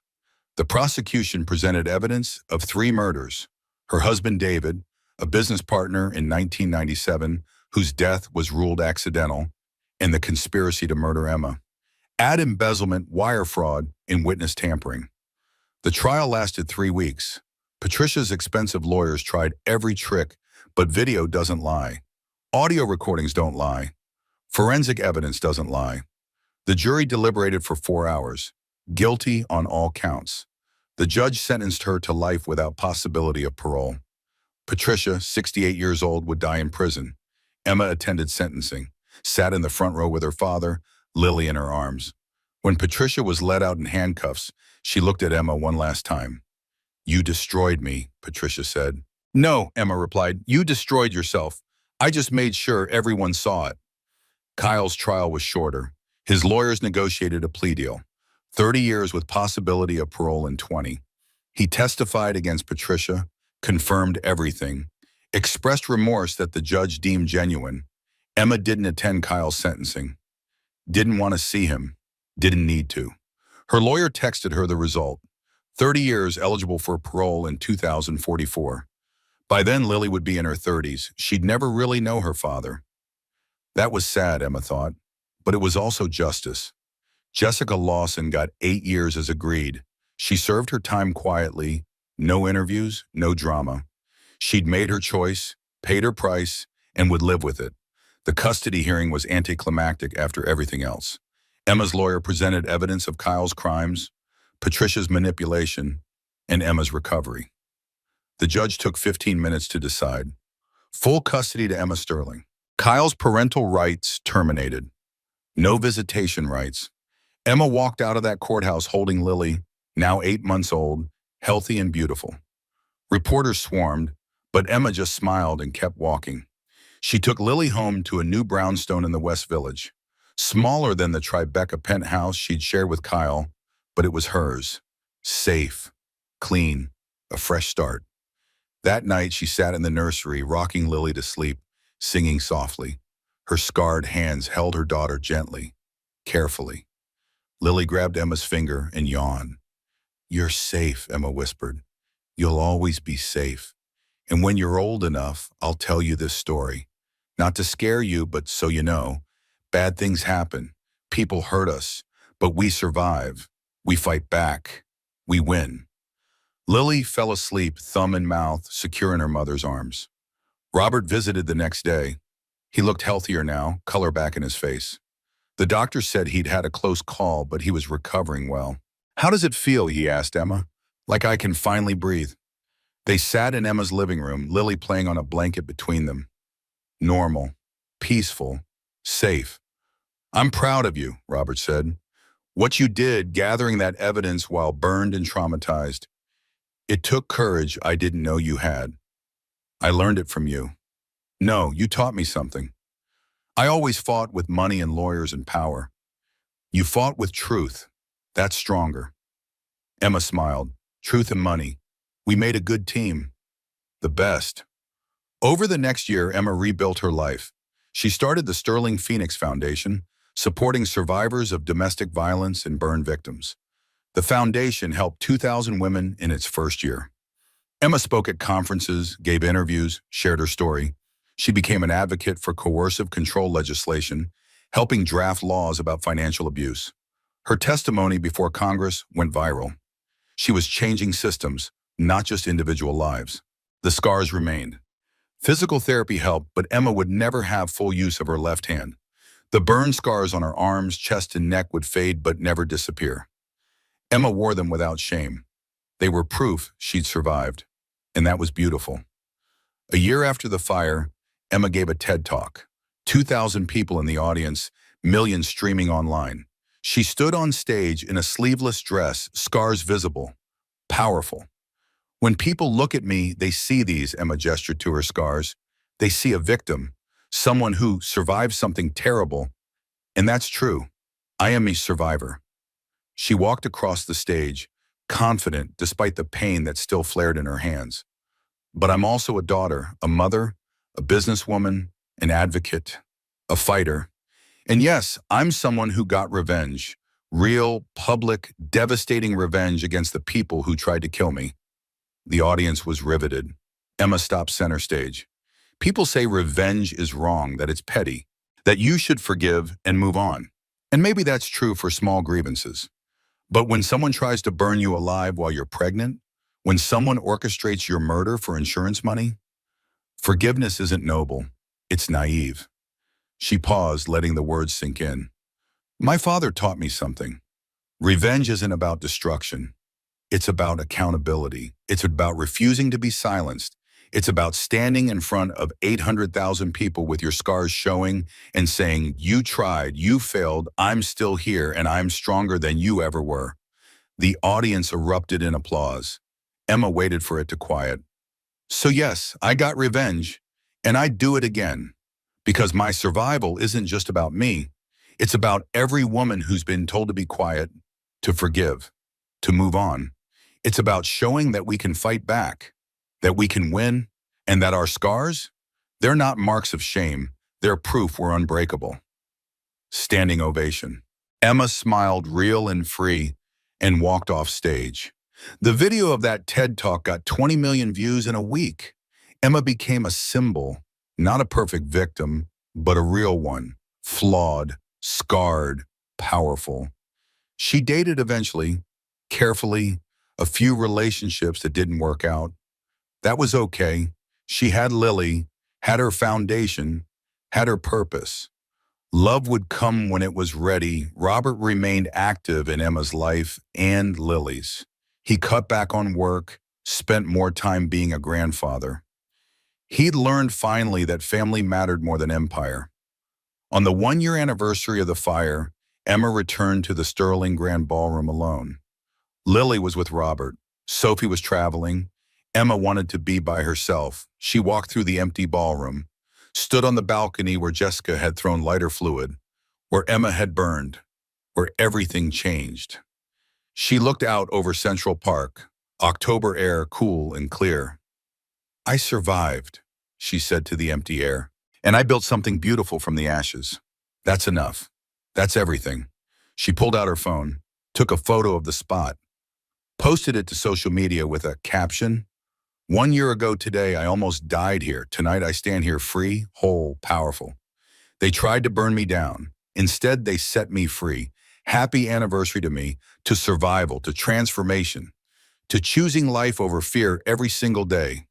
The prosecution presented evidence of 3 murders. Her husband David, a business partner in 1997, whose death was ruled accidental, and the conspiracy to murder Emma. Add embezzlement, wire fraud, and witness tampering. The trial lasted 3 weeks. Patricia's expensive lawyers tried every trick, but video doesn't lie. Audio recordings don't lie. Forensic evidence doesn't lie. The jury deliberated for 4 hours, guilty on all counts. The judge sentenced her to life without possibility of parole. Patricia, 68 years old, would die in prison. Emma attended sentencing, sat in the front row with her father, Lily in her arms. When Patricia was led out in handcuffs, she looked at Emma one last time. "You destroyed me," Patricia said. "No," Emma replied, "you destroyed yourself. I just made sure everyone saw it." Kyle's trial was shorter. His lawyers negotiated a plea deal, 30 years with possibility of parole in 20. He testified against Patricia, confirmed everything, expressed remorse that the judge deemed genuine. Emma didn't attend Kyle's sentencing. Didn't want to see him. Didn't need to. Her lawyer texted her the result. 30 years eligible for parole in 2044. By then, Lily would be in her 30s. She'd never really know her father. That was sad, Emma thought, but it was also justice. Jessica Lawson got 8 years as agreed. She served her time quietly, no interviews, no drama. She'd made her choice, paid her price, and would live with it. The custody hearing was anticlimactic after everything else. Emma's lawyer presented evidence of Kyle's crimes, Patricia's manipulation, and Emma's recovery. The judge took 15 minutes to decide. Full custody to Emma Sterling. Kyle's parental rights terminated. No visitation rights. Emma walked out of that courthouse holding Lily, now 8 months old, healthy and beautiful. Reporters swarmed, but Emma just smiled and kept walking. She took Lily home to a new brownstone in the West Village. Smaller than the Tribeca penthouse she'd shared with Kyle, but it was hers. Safe, clean, a fresh start. That night, she sat in the nursery, rocking Lily to sleep, singing softly. Her scarred hands held her daughter gently, carefully. Lily grabbed Emma's finger and yawned. "You're safe," Emma whispered. "You'll always be safe. And when you're old enough, I'll tell you this story. Not to scare you, but so you know. Bad things happen. People hurt us. But we survive. We fight back. We win." Lily fell asleep, thumb in mouth, secure in her mother's arms. Robert visited the next day. He looked healthier now, color back in his face. The doctor said he'd had a close call, but he was recovering well. "How does it feel?" he asked Emma. "Like I can finally breathe." They sat in Emma's living room, Lily playing on a blanket between them. Normal, peaceful, safe. "I'm proud of you," Robert said. "What you did, gathering that evidence while burned and traumatized. It took courage I didn't know you had. I learned it from you. No, you taught me something. I always fought with money and lawyers and power. You fought with truth. That's stronger." Emma smiled. "Truth and money. We made a good team. The best." Over the next year, Emma rebuilt her life. She started the Sterling Phoenix Foundation, supporting survivors of domestic violence and burn victims. The foundation helped 2,000 women in its first year. Emma spoke at conferences, gave interviews, shared her story. She became an advocate for coercive control legislation, helping draft laws about financial abuse. Her testimony before Congress went viral. She was changing systems, not just individual lives. The scars remained. Physical therapy helped, but Emma would never have full use of her left hand. The burn scars on her arms, chest, and neck would fade but never disappear. Emma wore them without shame. They were proof she'd survived, and that was beautiful. A year after the fire, Emma gave a TED Talk. 2,000 people in the audience, millions streaming online. She stood on stage in a sleeveless dress, scars visible, powerful. "When people look at me, they see these," Emma gestured to her scars. "They see a victim, someone who survived something terrible. And that's true. I am a survivor." She walked across the stage, confident despite the pain that still flared in her hands. But I'm also a daughter, a mother, a businesswoman, an advocate, a fighter. And yes, I'm someone who got revenge. Real, public, devastating revenge against the people who tried to kill me. The audience was riveted. Emma stopped center stage. People say revenge is wrong, that it's petty, that you should forgive and move on. And maybe that's true for small grievances. But when someone tries to burn you alive while you're pregnant, when someone orchestrates your murder for insurance money, forgiveness isn't noble, it's naive. She paused, letting the words sink in. My father taught me something. Revenge isn't about destruction. It's about accountability. It's about refusing to be silenced. It's about standing in front of 800,000 people with your scars showing and saying, you tried, you failed, I'm still here, and I'm stronger than you ever were. The audience erupted in applause. Emma waited for it to quiet. So yes, I got revenge, and I'd do it again. Because my survival isn't just about me. It's about every woman who's been told to be quiet, to forgive, to move on. It's about showing that we can fight back, that we can win, and that our scars, they're not marks of shame, they're proof we're unbreakable. Standing ovation. Emma smiled real and free and walked off stage. The video of that TED Talk got 20 million views in a week. Emma became a symbol, not a perfect victim, but a real one, flawed, scarred, powerful. She dated eventually, carefully, a few relationships that didn't work out. That was okay. She had Lily, had her foundation, had her purpose. Love would come when it was ready. Robert remained active in Emma's life and Lily's. He cut back on work, spent more time being a grandfather. He'd learned finally that family mattered more than empire. On the one-year anniversary of the fire, Emma returned to the Sterling Grand Ballroom alone. Lily was with Robert. Sophie was traveling. Emma wanted to be by herself. She walked through the empty ballroom, stood on the balcony where Jessica had thrown lighter fluid, where Emma had burned, where everything changed. She looked out over Central Park, October air cool and clear. I survived, she said to the empty air, and I built something beautiful from the ashes. That's enough. That's everything. She pulled out her phone, took a photo of the spot, posted it to social media with a caption, 1 year ago today, I almost died here. Tonight, I stand here free, whole, powerful. They tried to burn me down. Instead, they set me free. Happy anniversary to me, to survival, to transformation, to choosing life over fear every single day.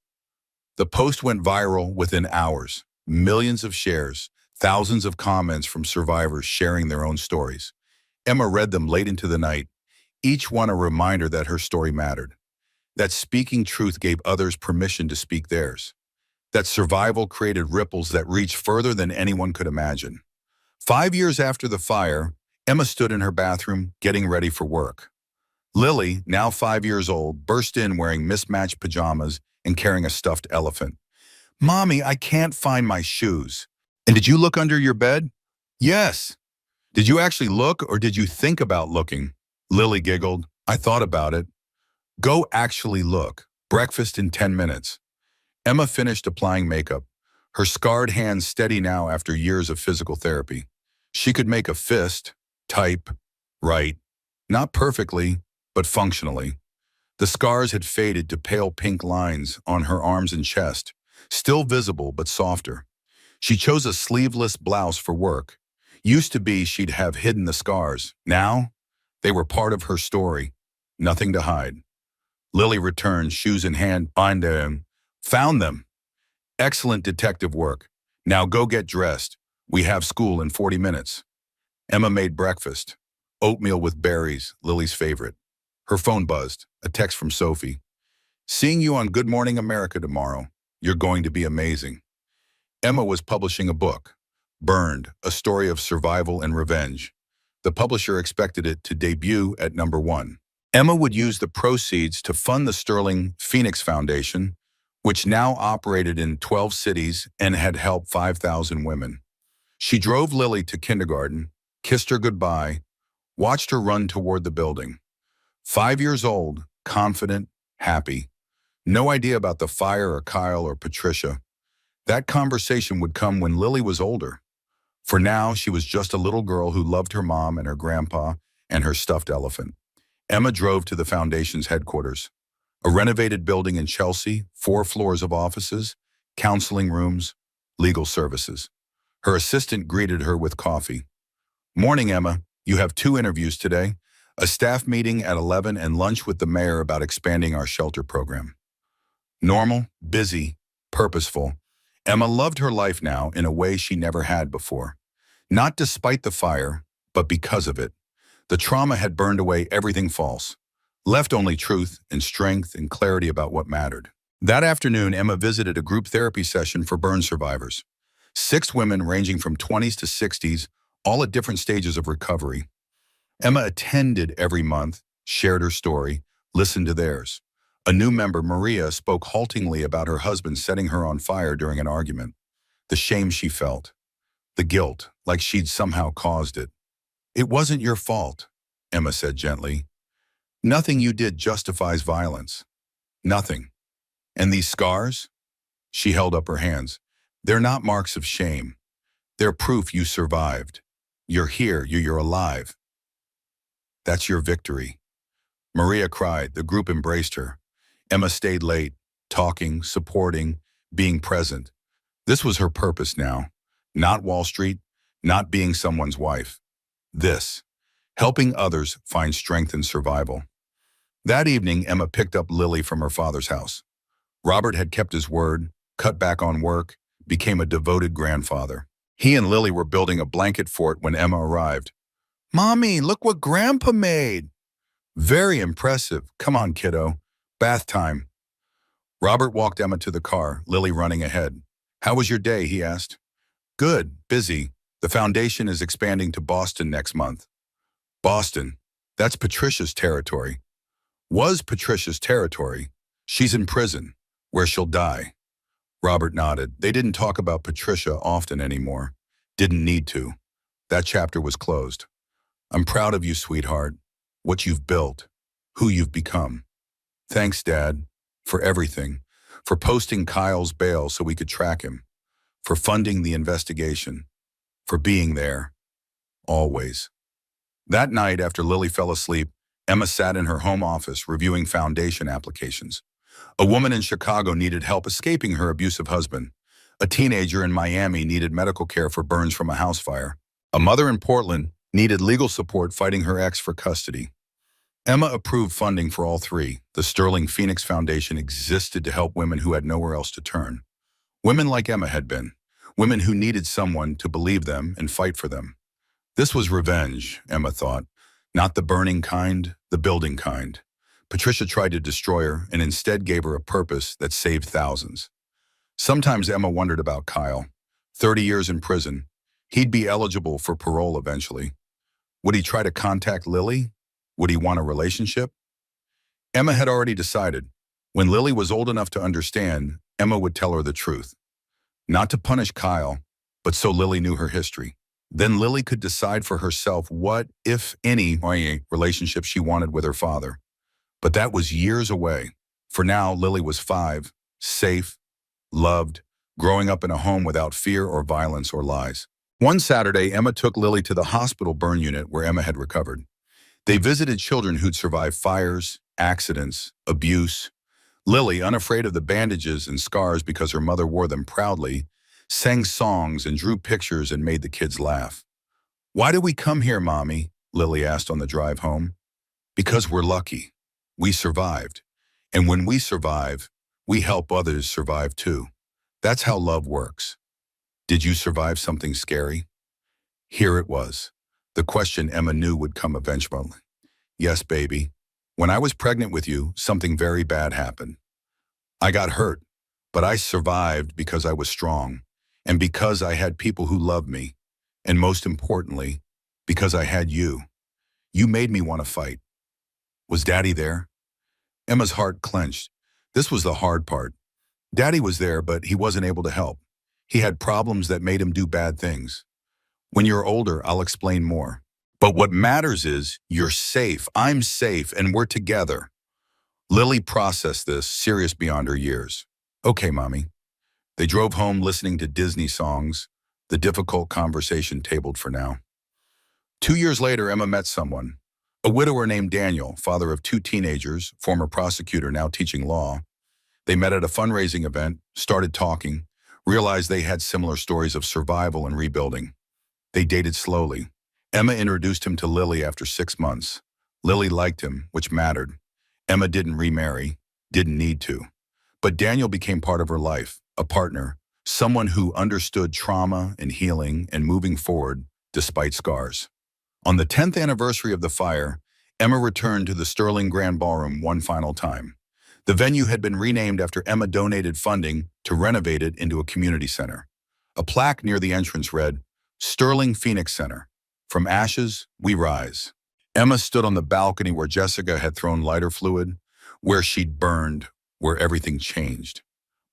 The post went viral within hours. Millions of shares, thousands of comments from survivors sharing their own stories. Emma read them late into the night, each one a reminder that her story mattered, that speaking truth gave others permission to speak theirs, that survival created ripples that reached further than anyone could imagine. 5 years after the fire, Emma stood in her bathroom, getting ready for work. Lily, now 5 years old, burst in wearing mismatched pajamas and carrying a stuffed elephant. Mommy, I can't find my shoes. And did you look under your bed? Yes. Did you actually look or did you think about looking? Lily giggled. I thought about it. Go actually look. Breakfast in 10 minutes. Emma finished applying makeup, her scarred hands steady now after years of physical therapy. She could make a fist, type, write. Not perfectly, but functionally. The scars had faded to pale pink lines on her arms and chest, still visible but softer. She chose a sleeveless blouse for work. Used to be she'd have hidden the scars. Now, they were part of her story. Nothing to hide. Lily returned, shoes in hand, find them. Found them. Excellent detective work. Now go get dressed. We have school in 40 minutes. Emma made breakfast. Oatmeal with berries, Lily's favorite. Her phone buzzed, a text from Sophie. Seeing you on Good Morning America tomorrow. You're going to be amazing. Emma was publishing a book, Burned, a story of survival and revenge. The publisher expected it to debut at #1. Emma would use the proceeds to fund the Sterling Phoenix Foundation, which now operated in 12 cities and had helped 5,000 women. She drove Lily to kindergarten, kissed her goodbye, watched her run toward the building. 5 years old, confident, happy. No idea about the fire or Kyle or Patricia. That conversation would come when Lily was older. For now, she was just a little girl who loved her mom and her grandpa and her stuffed elephant. Emma drove to the foundation's headquarters. A renovated building in Chelsea, 4 floors of offices, counseling rooms, legal services. Her assistant greeted her with coffee. "Morning, Emma. You have 2 interviews today, a staff meeting at 11 and lunch with the mayor about expanding our shelter program." Normal, busy, purposeful. Emma loved her life now in a way she never had before. Not despite the fire, but because of it. The trauma had burned away everything false, left only truth and strength and clarity about what mattered. That afternoon, Emma visited a group therapy session for burn survivors. 6 women ranging from 20s to 60s, all at different stages of recovery. Emma attended every month, shared her story, listened to theirs. A new member, Maria, spoke haltingly about her husband setting her on fire during an argument. The shame she felt. The guilt, like she'd somehow caused it. "It wasn't your fault," Emma said gently. "Nothing you did justifies violence. Nothing. And these scars?" She held up her hands. "They're not marks of shame. They're proof you survived. You're here, you're alive. That's your victory." Maria cried. The group embraced her. Emma stayed late, talking, supporting, being present. This was her purpose now. Not Wall Street, not being someone's wife. This, helping others find strength in survival. That evening, Emma picked up Lily from her father's house. Robert had kept his word, cut back on work, became a devoted grandfather. He and Lily were building a blanket fort when Emma arrived. "Mommy, look what Grandpa made." "Very impressive. Come on, kiddo. Bath time." Robert walked Emma to the car, Lily running ahead. "How was your day?" he asked. "Good, busy. The foundation is expanding to Boston next month." "Boston? That's Patricia's territory." "Was Patricia's territory. She's in prison, where she'll die." Robert nodded. They didn't talk about Patricia often anymore. Didn't need to. That chapter was closed. "I'm proud of you, sweetheart. What you've built. Who you've become." "Thanks, Dad. For everything. For posting Kyle's bail so we could track him. For funding the investigation. For being there. Always." That night, after Lily fell asleep, Emma sat in her home office reviewing foundation applications. A woman in Chicago needed help escaping her abusive husband. A teenager in Miami needed medical care for burns from a house fire. A mother in Portland needed legal support fighting her ex for custody. Emma approved funding for all 3. The Sterling Phoenix Foundation existed to help women who had nowhere else to turn. Women like Emma had been. Women who needed someone to believe them and fight for them. This was revenge, Emma thought. Not the burning kind, the building kind. Patricia tried to destroy her and instead gave her a purpose that saved thousands. Sometimes Emma wondered about Kyle. 30 years in prison. He'd be eligible for parole eventually. Would he try to contact Lily? Would he want a relationship? Emma had already decided. When Lily was old enough to understand, Emma would tell her the truth. Not to punish Kyle, but so Lily knew her history. Then Lily could decide for herself what, if any, relationship she wanted with her father. But that was years away. For now, Lily was 5, safe, loved, growing up in a home without fear or violence or lies. One Saturday, Emma took Lily to the hospital burn unit where Emma had recovered. They visited children who'd survived fires, accidents, abuse. Lily, unafraid of the bandages and scars because her mother wore them proudly, sang songs and drew pictures and made the kids laugh. "Why do we come here, Mommy?" Lily asked on the drive home. "Because we're lucky. We survived. And when we survive, we help others survive too. That's how love works." "Did you survive something scary?" Here it was. The question Emma knew would come eventually. "Yes, baby. When I was pregnant with you, something very bad happened. I got hurt, but I survived because I was strong, and because I had people who loved me, and most importantly, because I had you. You made me want to fight." "Was Daddy there?" Emma's heart clenched. This was the hard part. Daddy was there, but he wasn't able to help. He had problems that made him do bad things. "When you're older, I'll explain more. But what matters is you're safe, I'm safe, and we're together." Lily processed this, serious beyond her years. Okay, Mommy. They drove home listening to Disney songs, the difficult conversation tabled for now. 2 years later, Emma met someone, a widower named Daniel, father of two teenagers, former prosecutor now teaching law. They met at a fundraising event, started talking, realized they had similar stories of survival and rebuilding. They dated slowly. Emma introduced him to Lily after 6 months. Lily liked him, which mattered. Emma didn't remarry, didn't need to. But Daniel became part of her life, a partner, someone who understood trauma and healing and moving forward despite scars. On the 10th anniversary of the fire, Emma returned to the Sterling Grand Ballroom one final time. The venue had been renamed after Emma donated funding to renovate it into a community center. A plaque near the entrance read, Sterling Phoenix Center. From ashes, we rise. Emma stood on the balcony where Jessica had thrown lighter fluid, where she'd burned, where everything changed.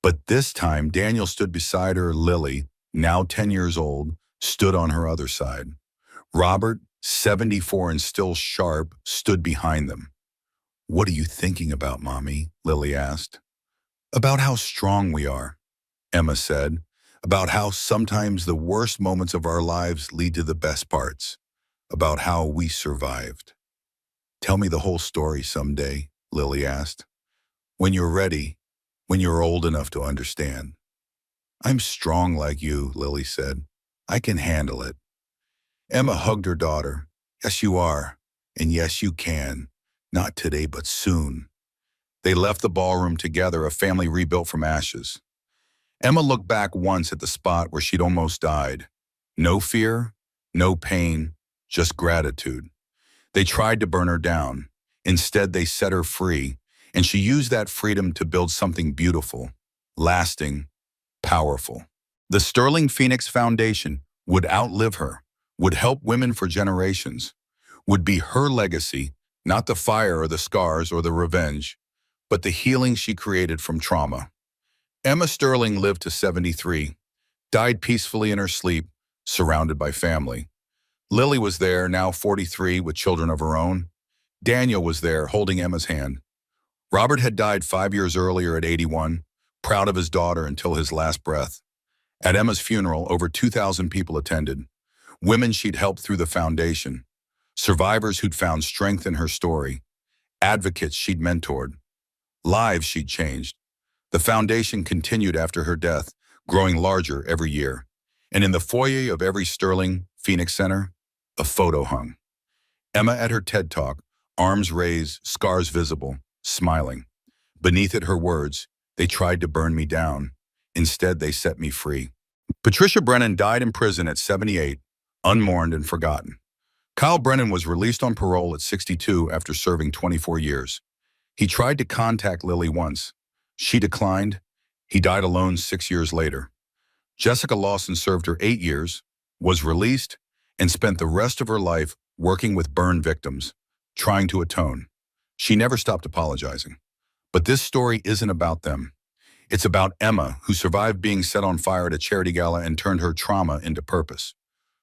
But this time, Daniel stood beside her. Lily, now 10 years old, stood on her other side. Robert, 74 and still sharp, stood behind them. What are you thinking about, Mommy? Lily asked. About how strong we are, Emma said. About how sometimes the worst moments of our lives lead to the best parts. About how we survived. Tell me the whole story someday, Lily asked. When you're ready, when you're old enough to understand. I'm strong like you, Lily said. I can handle it. Emma hugged her daughter. Yes, you are. And yes, you can. Not today, but soon. They left the ballroom together, a family rebuilt from ashes. Emma looked back once at the spot where she'd almost died. No fear, no pain, just gratitude. They tried to burn her down. Instead, they set her free, and she used that freedom to build something beautiful, lasting, powerful. The Sterling Phoenix Foundation would outlive her, would help women for generations, would be her legacy, not the fire or the scars or the revenge, but the healing she created from trauma. Emma Sterling lived to 73, died peacefully in her sleep, surrounded by family. Lily was there, now 43, with children of her own. Daniel was there, holding Emma's hand. Robert had died 5 years earlier at 81, proud of his daughter until his last breath. At Emma's funeral, over 2,000 people attended. Women she'd helped through the foundation. Survivors who'd found strength in her story. Advocates she'd mentored. Lives she'd changed. The foundation continued after her death, growing larger every year. And in the foyer of every Sterling Phoenix Center, a photo hung. Emma at her TED Talk, arms raised, scars visible, smiling. Beneath it her words, they tried to burn me down. Instead, they set me free. Patricia Brennan died in prison at 78, unmourned and forgotten. Kyle Brennan was released on parole at 62 after serving 24 years. He tried to contact Lily once. She declined. He died alone 6 years later. Jessica Lawson served her 8 years, was released, and spent the rest of her life working with burn victims, trying to atone. She never stopped apologizing. But this story isn't about them. It's about Emma, who survived being set on fire at a charity gala and turned her trauma into purpose,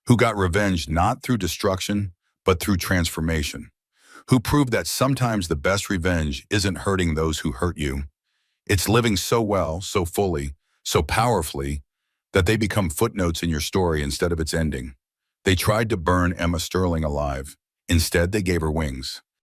who got revenge not through destruction, but through transformation, who proved that sometimes the best revenge isn't hurting those who hurt you. It's living so well, so fully, so powerfully, that they become footnotes in your story instead of its ending. They tried to burn Emma Sterling alive. Instead, they gave her wings.